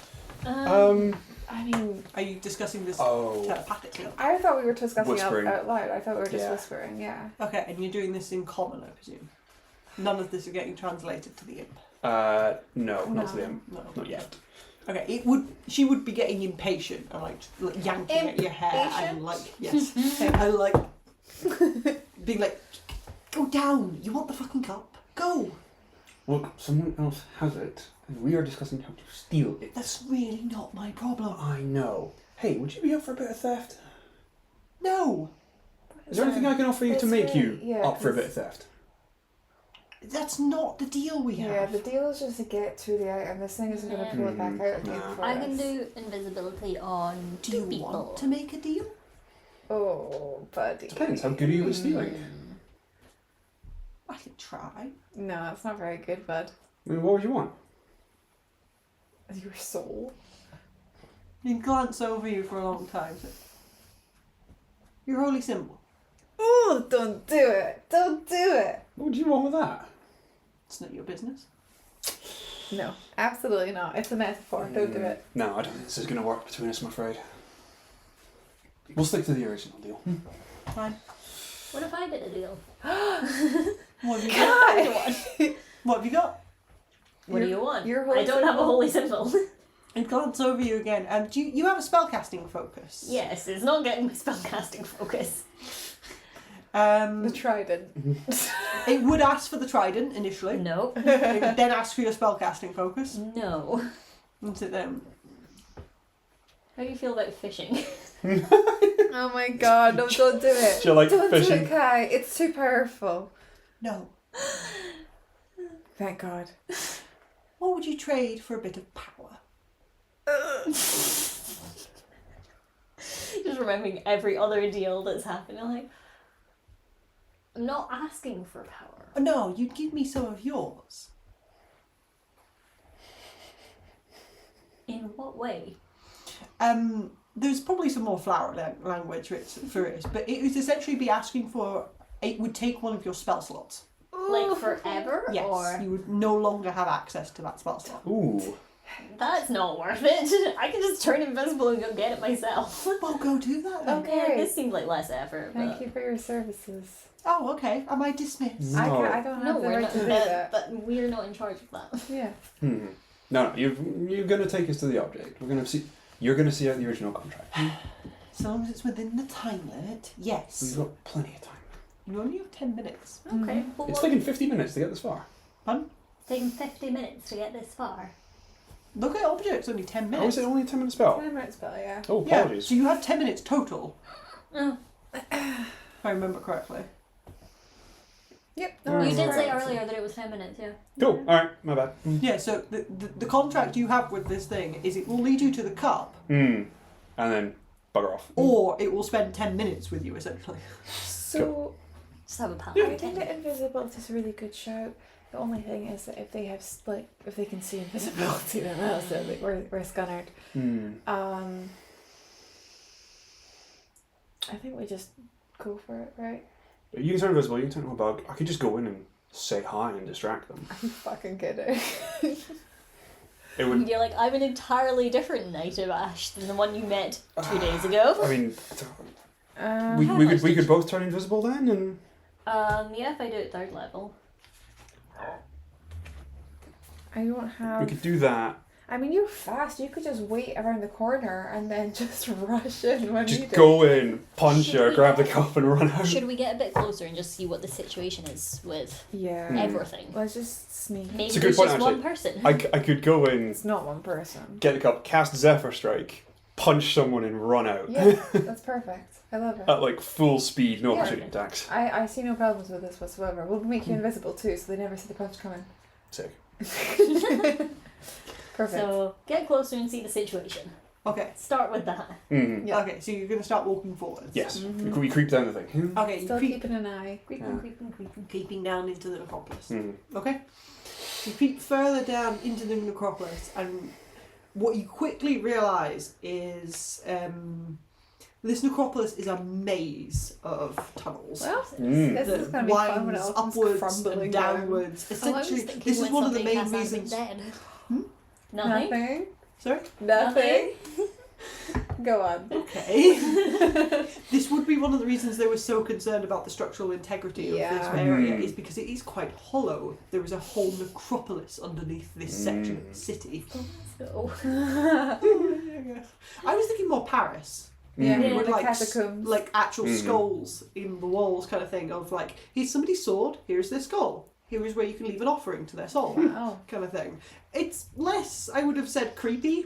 I mean,
Are you discussing this
Oh.
telepathically?
I thought we were discussing
Whispering.
out loud. I thought we were just
Yeah.
whispering. Yeah.
Okay, and you're doing this in common, I presume. None of this is getting translated to the imp.
No, not to
No.
them.
No.
Not yet.
Okay, she would be getting impatient and like yanking at your hair and like yes, and like being like, go down. You want the fucking cup? Go.
Look, someone else has it, and we are discussing how to steal it.
That's really not my problem.
I know. Hey, would you be up for a bit of theft?
No,
Is there anything I can offer you to
That's
make you
right, yeah,
up for a
'cause-
bit of theft?
that's not the deal we
Yeah,
have.
the deal is just to get to the item. This thing isn't going to pull it back out again
Nah.
for
I
us.
can do invisibility on
Do
two
you
people.
want to make a deal?
Oh, buddy.
Depends. How good are you at stealing?
I could try.
No, that's not very good, bud.
I mean, what would you want?
Your soul.
You can glance over you for a long time. So. Your holy symbol.
Oh, don't do it. Don't do it.
What would you want with that?
It's not your business.
No, absolutely not. It's a metaphor. Don't do it.
No, I don't think this is going to work between us, I'm afraid. We'll stick to the original deal.
Fine.
What if I did a deal?
What have you got? What have you got?
What do you want?
your
I
holy
don't have a
symbol?
holy symbol.
And glance over you again. Do you have a spellcasting focus?
Yes, it's not getting my spellcasting focus.
The trident.
It would ask for the trident initially.
No.
It would then ask for your spellcasting focus.
No.
That's it then.
How do you feel about fishing?
Oh my god, no, don't do it.
Do you like
Don't
fishing?
do it, Kai. It's too powerful.
No.
Thank God.
What would you trade for a bit of power?
Just remembering every other deal that's happened. I'm like, I'm not asking for power.
Oh, no, you'd give me some of yours.
In what way?
There's probably some more flower language for it, but it would essentially be asking for. It would take one of your spell slots.
Like forever?
Yes,
Or
you would no longer have access to that spell slot.
Ooh.
that's not worth it. I can just turn invisible and go get it myself.
Well, go do that then.
Okay.
Yeah, this seemed like less effort.
Thank
but...
you for your services.
Oh, okay. Am I dismissed?
No.
I don't
No,
have the
we're
right
not.
to do that.
But we're not in charge of that.
Yeah.
No, you're going to take us to the object. You're going to see out the original contract.
As long as it's within the time limit, yes.
We've got plenty of time.
You only have 10 minutes.
Okay. Well,
It's taken 50 minutes to get this far.
Fun.
taken 50 minutes to get this far.
Look at objects, only 10 minutes.
How is it only a 10-minute spell?
10 minute spell, yeah.
Oh,
Yeah,
apologies.
so you have 10 minutes total,
Oh.
if I remember correctly.
Yep.
No,
You did
right.
say earlier that it was 10 minutes, yeah.
Cool. All right, my bad.
Yeah, so the contract you have with this thing is it will lead you to the cup,
And then bugger off.
or it will spend 10 minutes with you, essentially.
So,
Just have a pal.
I think that invisibility is a really good shout. The only thing is that if they have, if they can see invisibility, then that's it. Like, we're scunnered. I think we just go for it, right?
You can turn invisible, you can turn into a bug. I could just go in and say hi and distract them.
I'm fucking kidding.
It would.
You're like, I'm an entirely different Knight of Ash than the one you met 2 days ago.
I mean,
How
we
much
could
did
both turn invisible then, and
Yeah, if I do it 3rd level.
I don't have.
we could do that.
I mean, you're fast. You could just wait around the corner and then just rush in when
Just
needed.
go in, punch
Should
her,
we
grab the
get-
cup, and run out.
Should we get a bit closer and just see what the situation is with
Yeah.
everything?
Let's just sneak.
Maybe
It's a good
there's
point,
just
actually.
one person.
I could go in,
It's not one person.
get the cup, cast Zephyr Strike, punch someone, and run out.
Yeah, that's perfect. I love it.
At like full speed, no
Yeah.
opportunity attacks.
I see no problems with this whatsoever. We'll make you invisible too, so they never see the punch coming.
Sick.
Perfect.
So get closer and see the situation.
Okay.
Start with that.
Yeah.
Okay, so you're going to start walking forwards.
Yes. We creep down the thing.
Okay, you
Still
creep,
keeping an eye.
Creeping.
creeping down into the necropolis.
Mhm.
Okay? You creep further down into the necropolis, and what you quickly realise is this necropolis is a maze of tunnels.
Well,
Mm.
this is
that
going to be fun when it
winds
all comes
upwards
crumbling
and
down.
downwards.
Oh, I was
Essentially,
thinking
this is
when
one of the
something
main
has not been
reasons.
dead.
Hmm?
Nothing.
Nothing.
Sorry?
Nothing. Go on.
Okay. This would be one of the reasons they were so concerned about the structural integrity of this
Yeah.
area,
Mm.
is because it is quite hollow. There is a whole necropolis underneath this section of the city.
So,
I was thinking more Paris.
Yeah,
Yeah.
With
the
like
catacombs.
like actual
Mhm.
skulls in the walls, kind of thing. Of like, here's somebody's sword. Here's their skull. Here is where you can leave an offering to their soul.
Wow.
Kind of thing. It's less, I would have said, creepy,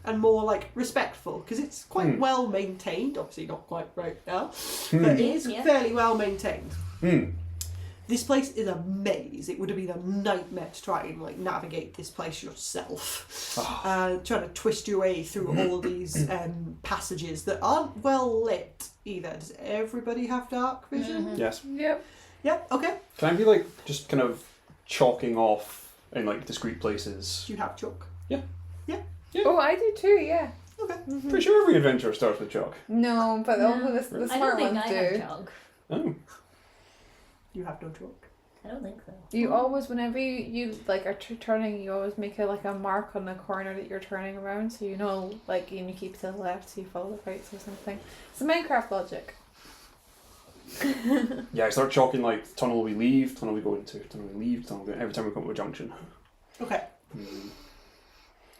and more like respectful, because it's quite well maintained. Obviously, not quite right now, but it is
Yeah.
fairly well maintained.
Mm.
This place is a maze. It would have been a nightmare to try and like navigate this place yourself. Trying to twist your way through all these passages that aren't well lit either. Does everybody have dark vision?
Yes.
Yep.
Yeah. Okay.
Can I be like just kind of chalking off in like discreet places?
Do you have chalk?
Oh, I do too, yeah.
Okay.
Pretty sure every adventure starts with chalk.
No, but
No.
only the
I don't
smart
think
ones
I have
do.
chalk.
Oh.
You have no chalk.
I don't think so.
You always, whenever you like are turning, you always make a mark on the corner that you're turning around, so you know, like, you keep to the left, so you follow the right, or something. It's the Minecraft logic.
Yeah, I start chalking like tunnel we leave, tunnel we go into, tunnel we leave, tunnel we go every time we come to a junction.
Okay.
Mm.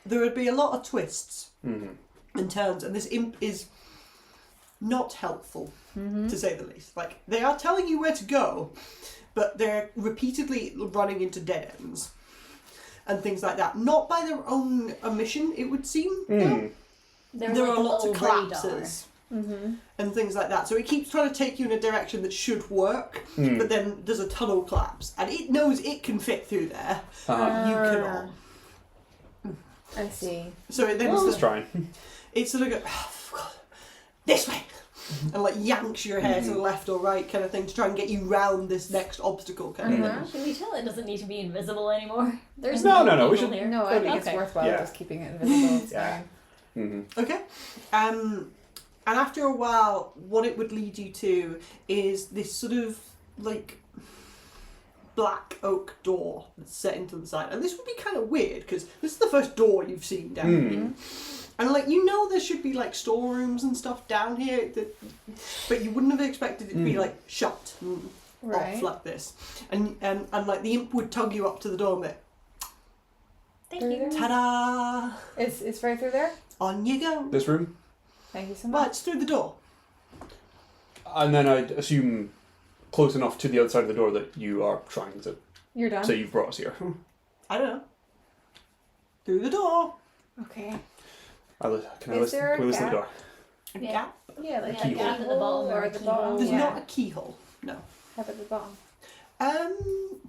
There would be a lot of twists
Mm.
and turns, and this imp is not helpful,
Mm-hmm.
to say the least. Like, they are telling you where to go, but they're repeatedly running into dead ends and things like that. Not by their own omission, it would seem.
Mm.
They're
There
like
are
a
lots of
little radar.
collapses
Mm-hmm.
and things like that. So it keeps trying to take you in a direction that should work,
Mm.
but then there's a tunnel collapse, and it knows it can fit through there.
Uh-huh.
You cannot.
I see.
So it then
Well, let's
sort
try.
it sort of goes, oh, God, this way, and like yanks your hair to the left or right kind of thing to try and get you round this next obstacle kind of
Uh-huh.
thing.
Can we tell it doesn't need to be invisible anymore? There's
No, no, we
people
should-
here.
No, I think it's
Okay.
worthwhile
Yeah.
just keeping it invisible. It's
Yeah.
fine.
Mm-hmm.
Okay. And after a while, what it would lead you to is this sort of like black oak door that's set into the side. And this would be kind of weird because this is the first door you've seen down
Mm.
here. And like, you know, there should be like storerooms and stuff down here, but you wouldn't have expected it to be like shut and
Right.
off like this. And like the imp would tug you up to the door and be,
Thank
Through
you.
there?
ta-da!
It's right through there.
On you go.
This room,
Thank you so
Well,
much.
it's through the door.
and then I'd assume close enough to the other side of the door that you are trying to
You're done.
say you've brought us here.
I don't know. Through the door.
Okay.
Can I
Is
listen?
there a
Can we listen to the
gap?
door?
A
Yeah.
gap.
Yeah, like
Yeah,
a
gap at the
keyhole
bottom or
or
a
the
keyhole.
bottom.
There's
Yeah.
not a keyhole. No.
Up at the bottom.
Um,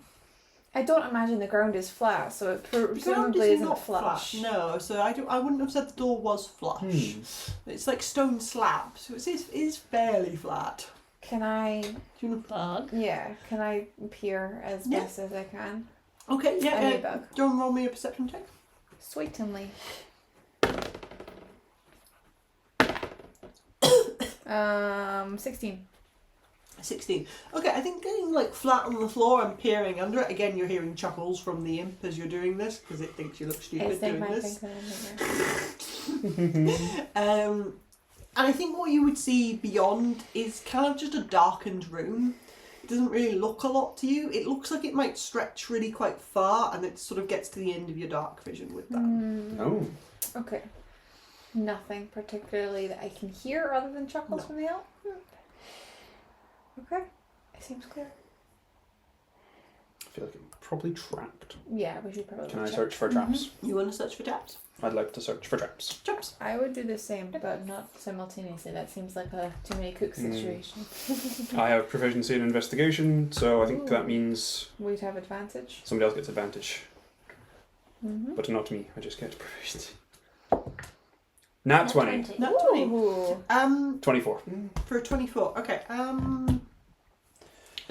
I don't imagine the ground is flat, so it
the ground
presumably
is
isn't
not
flush.
flat. No, so I wouldn't have said the door was flush.
Hmm.
It's like stone slab, so it is fairly flat.
Can I?
Do you know?
Bug.
Yeah. Can I peer as
Yeah.
best as I can?
Okay, yeah.
Any bug.
Do you want to roll me a perception check?
Sweetly. 16.
16. Okay, I think getting like flat on the floor and peering under it. Again, you're hearing chuckles from the imp as you're doing this because it thinks you look stupid
It's
doing
my
this.
thing.
And I think what you would see beyond is kind of just a darkened room. It doesn't really look a lot to you. It looks like it might stretch really quite far, and it sort of gets to the end of your dark vision with that.
Oh.
Okay. Nothing particularly that I can hear other than chuckles
No.
from the elf. Okay. It seems clear.
I feel like I'm probably trapped.
Yeah, we should probably
Can I
check.
search for traps?
You want to search for traps?
I'd like to search for traps.
Traps.
I would do the same, but not simultaneously. That seems like a too many cooks situation.
I have proficiency in investigation, so I think that
Ooh.
means
We'd have advantage.
somebody else gets advantage.
Mm-hmm.
But not me, I just get proficiency. Nat 20.
Nat 20.
Ooh.
24.
For a 24. Okay. And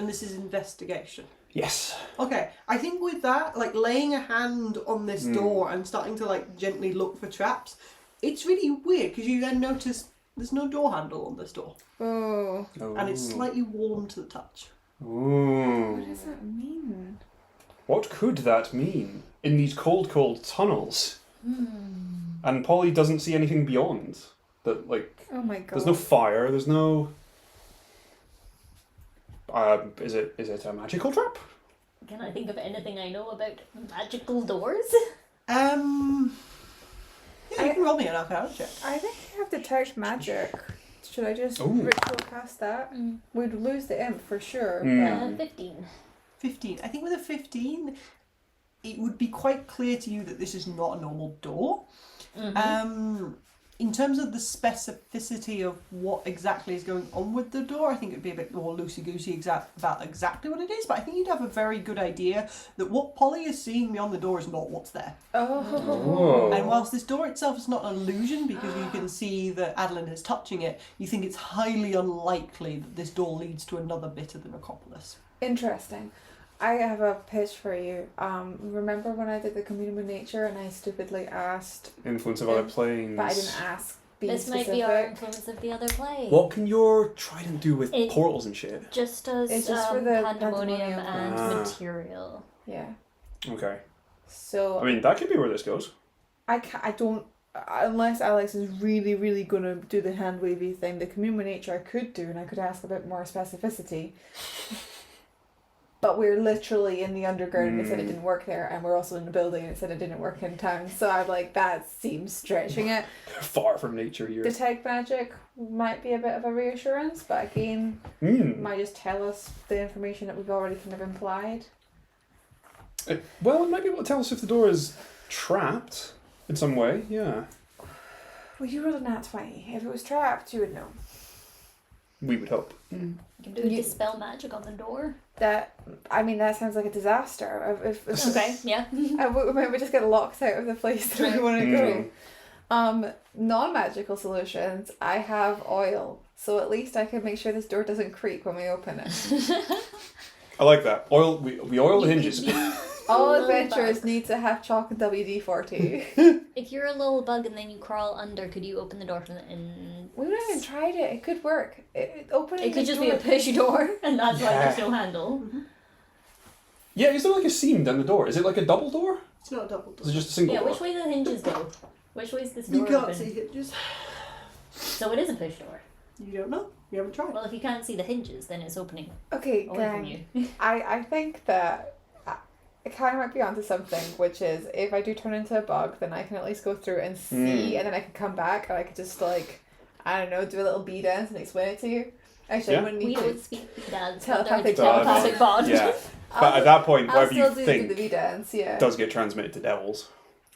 this is investigation.
Yes.
Okay, I think with that, like laying a hand on this door and starting to like gently look for traps, it's really weird because you then notice there's no door handle on this door,
Oh.
and it's slightly warm to the touch.
Ooh.
What does that mean?
What could that mean in these cold, cold tunnels? And Polly doesn't see anything beyond. That, like,
Oh my god.
there's no fire, there's no... is it a magical trap?
Can I think of anything I know about magical doors?
Yeah, you can roll me an Arcana check.
I think I have detect magic. Should I just
Ooh.
ritual cast that? We'd lose the imp for sure.
Mm.
15.
15. I think with a 15, it would be quite clear to you that this is not a normal door. In terms of the specificity of what exactly is going on with the door, I think it'd be a bit more loosey-goosey about exactly what it is, but I think you'd have a very good idea that what Polly is seeing beyond the door is not what's there.
Oh.
And whilst this door itself is not an illusion, because you can see that Adolin is touching it, you think it's highly unlikely that this door leads to another bit of the necropolis.
Interesting. I have a pitch for you. Remember when I did the communion with nature and I stupidly asked,
Influence of other planes.
but I didn't ask be
This
specific.
might be our influence of the other play.
What can your trident do with
It-
portals and shit?
Just does
It's just for the
pandemonium
pandemonium.
and
Ah.
material.
Yeah.
Okay.
So
I mean, that could be where this goes.
I don't, unless Alex is really, really going to do the hand wavy thing, the commune with nature I could do, and I could ask a bit more specificity. But we're literally in the underground and it said it didn't work there, and we're also in the building and it said it didn't work in town. So I'm like, that seems stretching it.
Far from nature here.
Detect magic might be a bit of a reassurance, but again, might just tell us the information that we've already kind of implied.
Well, it might be able to tell us if the door is trapped in some way, yeah.
Well, you rolled a nat 20. If it was trapped, you would know.
We would hope.
You can do dispel magic on the door.
That sounds like a disaster. If
Okay, yeah.
we might just get locked out of the place that we want to go. Non-magical solutions, I have oil, so at least I can make sure this door doesn't creak when we open it.
I like that. Oil. We oil the hinges.
All adventurers need to have chalk and WD-40.
If you're a little bug and then you crawl under, could you open the door from the in?
We haven't even tried it. It could work. Opening
It could
the
just
door
be a push door, and that's why
Yeah.
there's no handle.
Yeah, is there like a seam down the door? Is it like a double door?
It's not a double
Is
door.
it just a single
Yeah,
door?
which way do the hinges go? Which way is this door
You can't
open?
see hinges.
So it is a push door.
You don't know. You haven't tried.
Well, if you can't see the hinges, then it's opening
Okay,
away from you.
I think that I kind of might be onto something, which is if I do turn into a bug, then I can at least go through and see, and then I can come back and I could just like, I don't know, do a little bee dance and explain it to you. Actually,
Yeah.
I wouldn't
We
need to.
don't speak dance.
Telepathic
Telepathic bond.
Yeah. But at that point,
I'll
whatever you
still do the
think
bee dance, yeah.
does get transmitted to devils.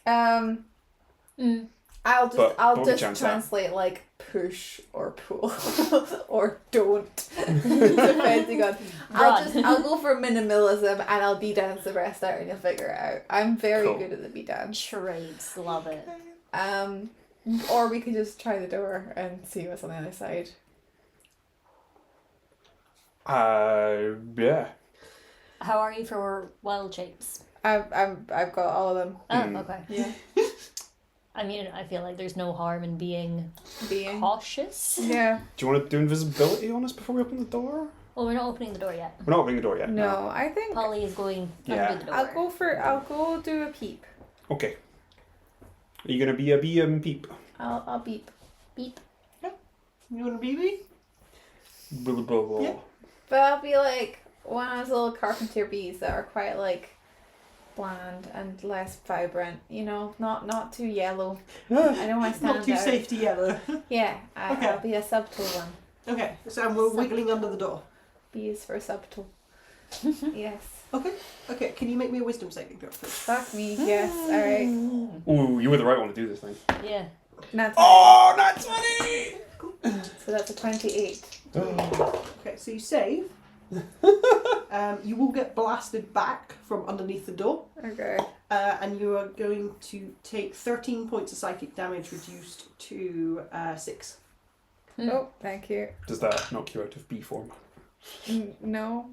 I'll
But
just
don't chance that.
translate like push or pull or don't, depending on. I'll go for minimalism and I'll bee dance the rest out and you'll figure it out. I'm very
Cool.
good at the bee dance.
Charades, love it.
Or we could just try the door and see what's on the other side.
Yeah.
How are you for wild shapes?
I've got all of them.
Oh, okay.
Yeah.
I mean, I feel like there's no harm in being
Being.
cautious.
Yeah.
Do you want to do invisibility on us before we open the door?
Well, we're not opening the door yet.
We're not opening the door yet.
No, I think
Polly is going
Yeah.
under the door.
I'll go do a peep.
Okay. Are you gonna be a bee and peep?
I'll beep.
Beep.
You want a BB?
Blah, blah, blah, blah.
Yeah.
But I'll be like one of those little carpenter bees that are quite like bland and less vibrant, you know, not too yellow. I know I stand
Not too
out.
safe to yellow.
Yeah,
Okay.
I'll be a subtle one.
Okay, so we're wiggling under the door.
B is for subtle. Yes.
Okay, can you make me a wisdom saving throw, please?
Fuck me. Yes. All right.
Ooh, you were the right one to do this thing.
Yeah.
Not
Oh, not 20!
so that's a 28.
Okay, so you save. You will get blasted back from underneath the door,
Okay.
and you are going to take 13 points of psychic damage, reduced to 6.
Oh, thank you.
Does that knock you out of bee form?
No.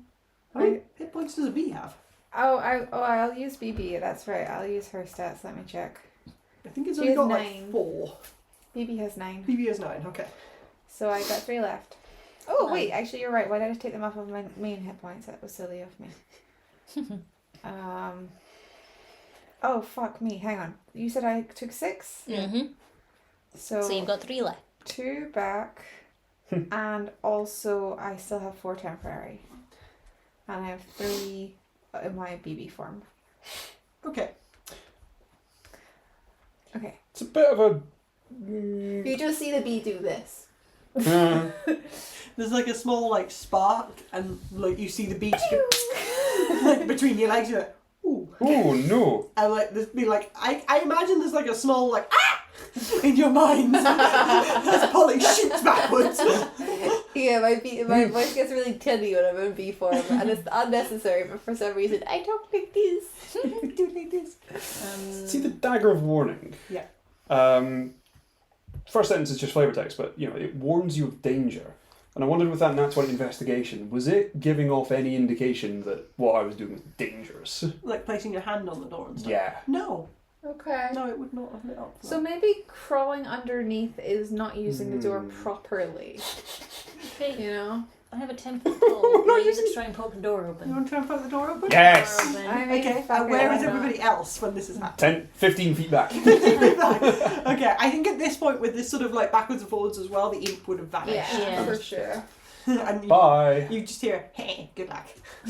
How many hit points does a bee have?
I'll use BB. That's right. I'll use her stats. Let me check.
I think it's
She
only
has
got
9.
like 4.
BB has 9.
BB has 9, okay.
So I got 3 left. Oh,
Nice.
wait, actually, you're right. Why did I take them off of my main hit points? That was silly of me. Oh, fuck me. Hang on. You said I took 6?
Mm-hmm.
So
So you've got 3 left.
2 back. And also, I still have 4 temporary. And I have 3 in my BB form.
Okay.
Okay.
It's a bit of a...
You just see the bee do this.
There's like a small like spark, and like you see the bee just go, like between your legs. You're like, ooh.
Oh, no.
And like this be like, I imagine there's like a small like in your mind as Polly shoots backwards.
Yeah, my voice gets really tinny when I'm in bee form, and it's unnecessary, but for some reason I talk like this.
Do it like this.
See the dagger of warning?
Yeah.
First sentence is just flavor text, but you know it warns you of danger. And I wondered with that Nat 20 investigation, was it giving off any indication that what I was doing was dangerous?
Like placing your hand on the door and stuff.
Yeah.
No.
Okay.
No, it would not have lit up.
So maybe crawling underneath is not using the door properly.
Okay.
You know?
I have a 10-foot pole. Can I use it to try and poke the door open?
You want to try and poke the door open?
Yes!
Door open.
I mean,
Okay,
fuck it,
where
why
is
not?
everybody else when this is happening?
10, 15 feet back.
Okay, I think at this point, with this sort of like backwards and forwards as well, the imp would have vanished.
Yeah.
For sure.
And
Bye.
you just hear, hey, good luck.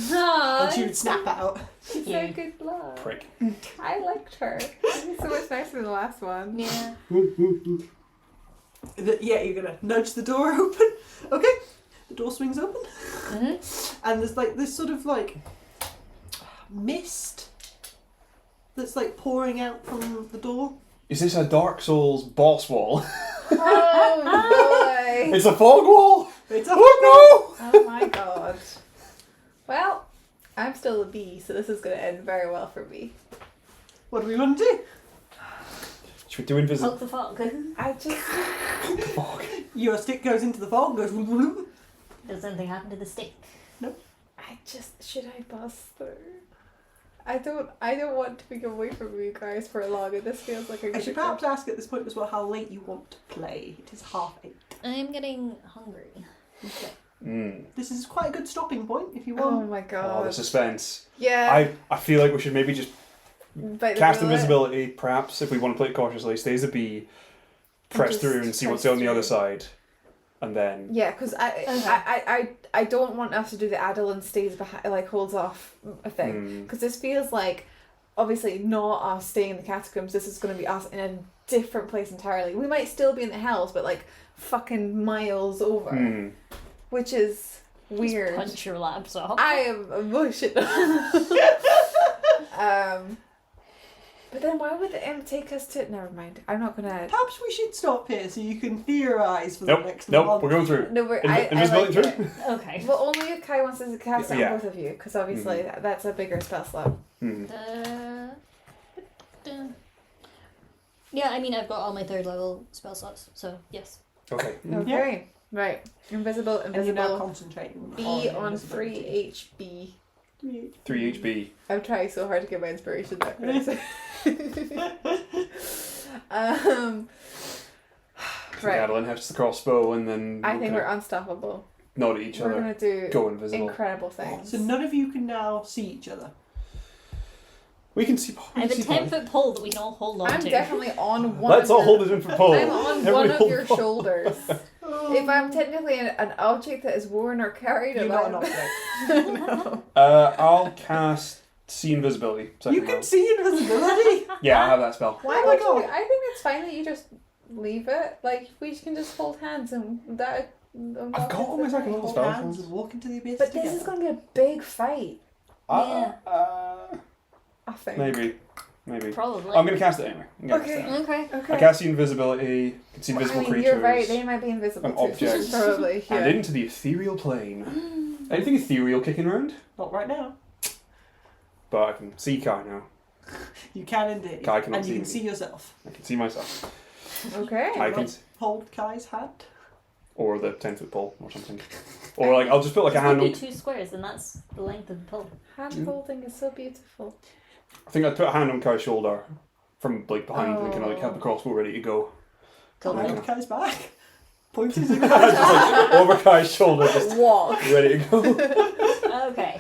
No,
And she would snap out.
She said good luck.
Prick.
I liked her. She's so much nicer than the last one.
Yeah.
Yeah, you're gonna nudge the door open. Okay, the door swings open.
Mm-hmm.
And there's like this sort of like mist that's like pouring out from the door.
Is this a Dark Souls boss wall?
Oh boy.
It's a fog wall?
It's a
Oh
Oh my god. Well, I'm still a bee, so this is going to end very well for me.
What do we want to do?
no! Should we do invisible?
Poke the fog.
I just...
Fog.
Your stick goes into the fog, goes whoop, whoop, whoop.
Does anything happen to the stick?
Should I bust through? I don't want to be away from you guys for long, and this feels like a
I
good
should perhaps ask at this point as well how late you want to play. It is 8:30.
I'm getting hungry.
Okay.
Mm.
This is quite a good stopping point if you
Oh
want.
my
Oh,
god.
the suspense.
Yeah.
I feel like we should maybe just
Bite the
cast
bullet.
invisibility, perhaps, if we want to play it cautiously, stay as a bee, press
just
through and see what's
press
on the other
through.
side, and then...
Yeah, because I don't want us to do the Adolin stays behind, like holds off a thing. Because this feels like, obviously not us staying in the catacombs, this is going to be us in a different place entirely. We might still be in the hells, but like fucking miles over. Which is weird.
Just punch your laptop.
I am emotional. But then why would the imp take us to... Never mind. I'm not going to...
Perhaps we should stop here so you can theorise for the next
Nope,
month.
we're going through.
No, I
Invisibility
like
through?
it.
Okay.
Well, only if Kai wants us to cast it
Yeah.
on both of you, because obviously that's a bigger spell slot.
Yeah, I mean, I've got all my 3rd level spell slots, so yes.
Okay.
Okay, right. Invisible,
And you're now
invisible.
concentrating
B on
invisibility.
3 HB.
3 HB.
I'm trying so hard to get my inspiration back. Right.
Adolin has the crossbow, and then
I
we'll
think
kind
we're unstoppable.
of nod at each
We're
other.
going to do
Go invisible.
incredible things.
So none of you can now see each other.
We can see.
I have a 10-foot pole that we can all hold on
I'm
to.
definitely on one
Let's
of
all
your...
hold it in for pole.
I'm on
Everybody
one of
hold
your
pole.
shoulders. If I'm technically an object that is worn or carried,
You're
am
not an
I-
object.
No.
I'll cast See Invisibility. second
You can
round.
see invisibility.
Yeah, I have that spell.
Why
Oh
would
my
you?
God.
I think it's fine that you just leave it. Like we can just hold hands and that.
I've got all my second level
Hold
spells.
hands and walk into the abyss
But
together.
this is going to be a big fight. I think.
Maybe.
Probably.
I'm going to cast it anyway. I'm gonna
Okay.
cast it.
Okay.
Okay.
I cast the invisibility. You can see invisible
I mean,
creatures.
you're right. They might be invisible
and
too.
objects.
Probably. Yeah.
And into the ethereal plane. Anything ethereal kicking around?
Not right now.
But I can see Kai now.
You can indeed.
Kai cannot
and you
see
can
me.
see yourself.
I can see myself.
Okay.
I can,
Hold Kai's hand.
or the 10-foot pole or something. Or like I'll just put like a
Just
hand
do
on.
2 squares, and that's the length of the pole.
Hand holding is so beautiful.
I think I'd put a hand on Kai's shoulder from like behind and kind of like have the
Oh.
crossbow ready to go.
Cool.
Okay.
Hold Kai's back. Pointing to
just like over Kai's shoulder, just
Walk.
ready to go.
Okay.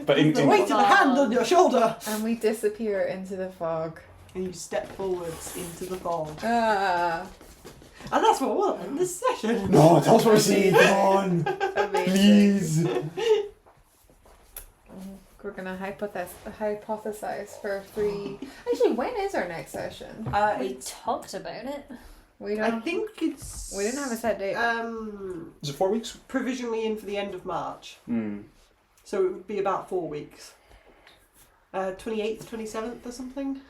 But in
the weight of the hand on your shoulder.
And we disappear into the fog.
And you step forwards into the fog.
Ah.
And that's what we'll end this session.
No, tell us what we see. Come on,
Amazing.
please.
We're gonna hypothesize for 3. Actually, when is our next session?
We
It's,
talked about it.
We
I
don't.
think it's...
We didn't have a set date.
Is it 4 weeks?
Provisionally in for the end of March.
Hmm.
So it would be about 4 weeks. 28th, 27th or something?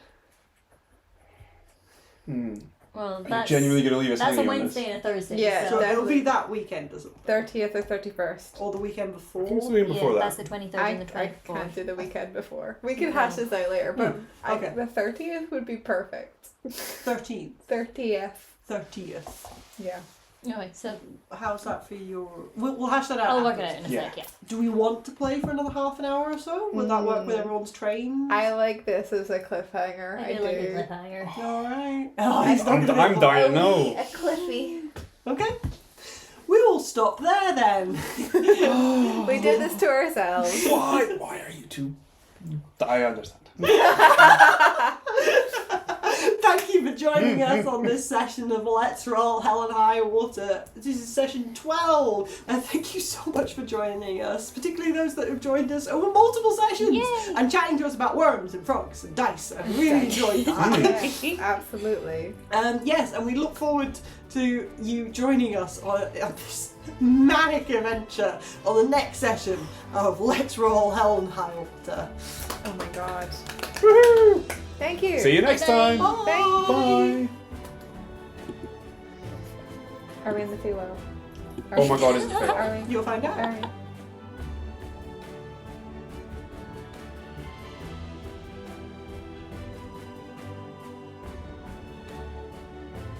Hmm.
Well,
Are you
that's
genuinely going to leave us
that's a
hanging on this?
Wednesday and a Thursday.
Yeah,
So
definitely.
it'll be that weekend, does it?
30th or 31st.
Or the weekend before?
What's the week before
yeah,
that?
that's the 23rd
I
and the
can't
24th.
do the weekend before. We can hash this out later, but
Okay.
the 30th would be perfect.
13th.
30th.
30th.
Yeah.
Alright, so
How's that for your... We'll hash that out.
I'll work it
afterwards.
out in a sec, yeah.
Do we want to play for another half an hour or so? Would that work with everyone's trains?
I like this as a cliffhanger. I
do like a
do.
cliffhanger.
Alright.
I'm dying to know.
A cliffy.
Okay. We will stop there then.
We did this to ourselves.
Why are you two? I understand.
Thank you for joining us on this session of Let's Roll Hell and Highwater. This is session 12, and thank you so much for joining us, particularly those that have joined us over multiple sessions
Yay.
and chatting to us about worms and frogs and dice. I really enjoyed that.
Yeah, absolutely.
Yes, and we look forward to you joining us on this manic adventure on the next session of Let's Roll Hell and Highwater.
Oh my god.
Woohoo!
Thank you.
See you next time.
Bye.
Bye.
Are we in the Feywild?
Oh my god, is it fair?
Are we?
You'll find out.
Are we?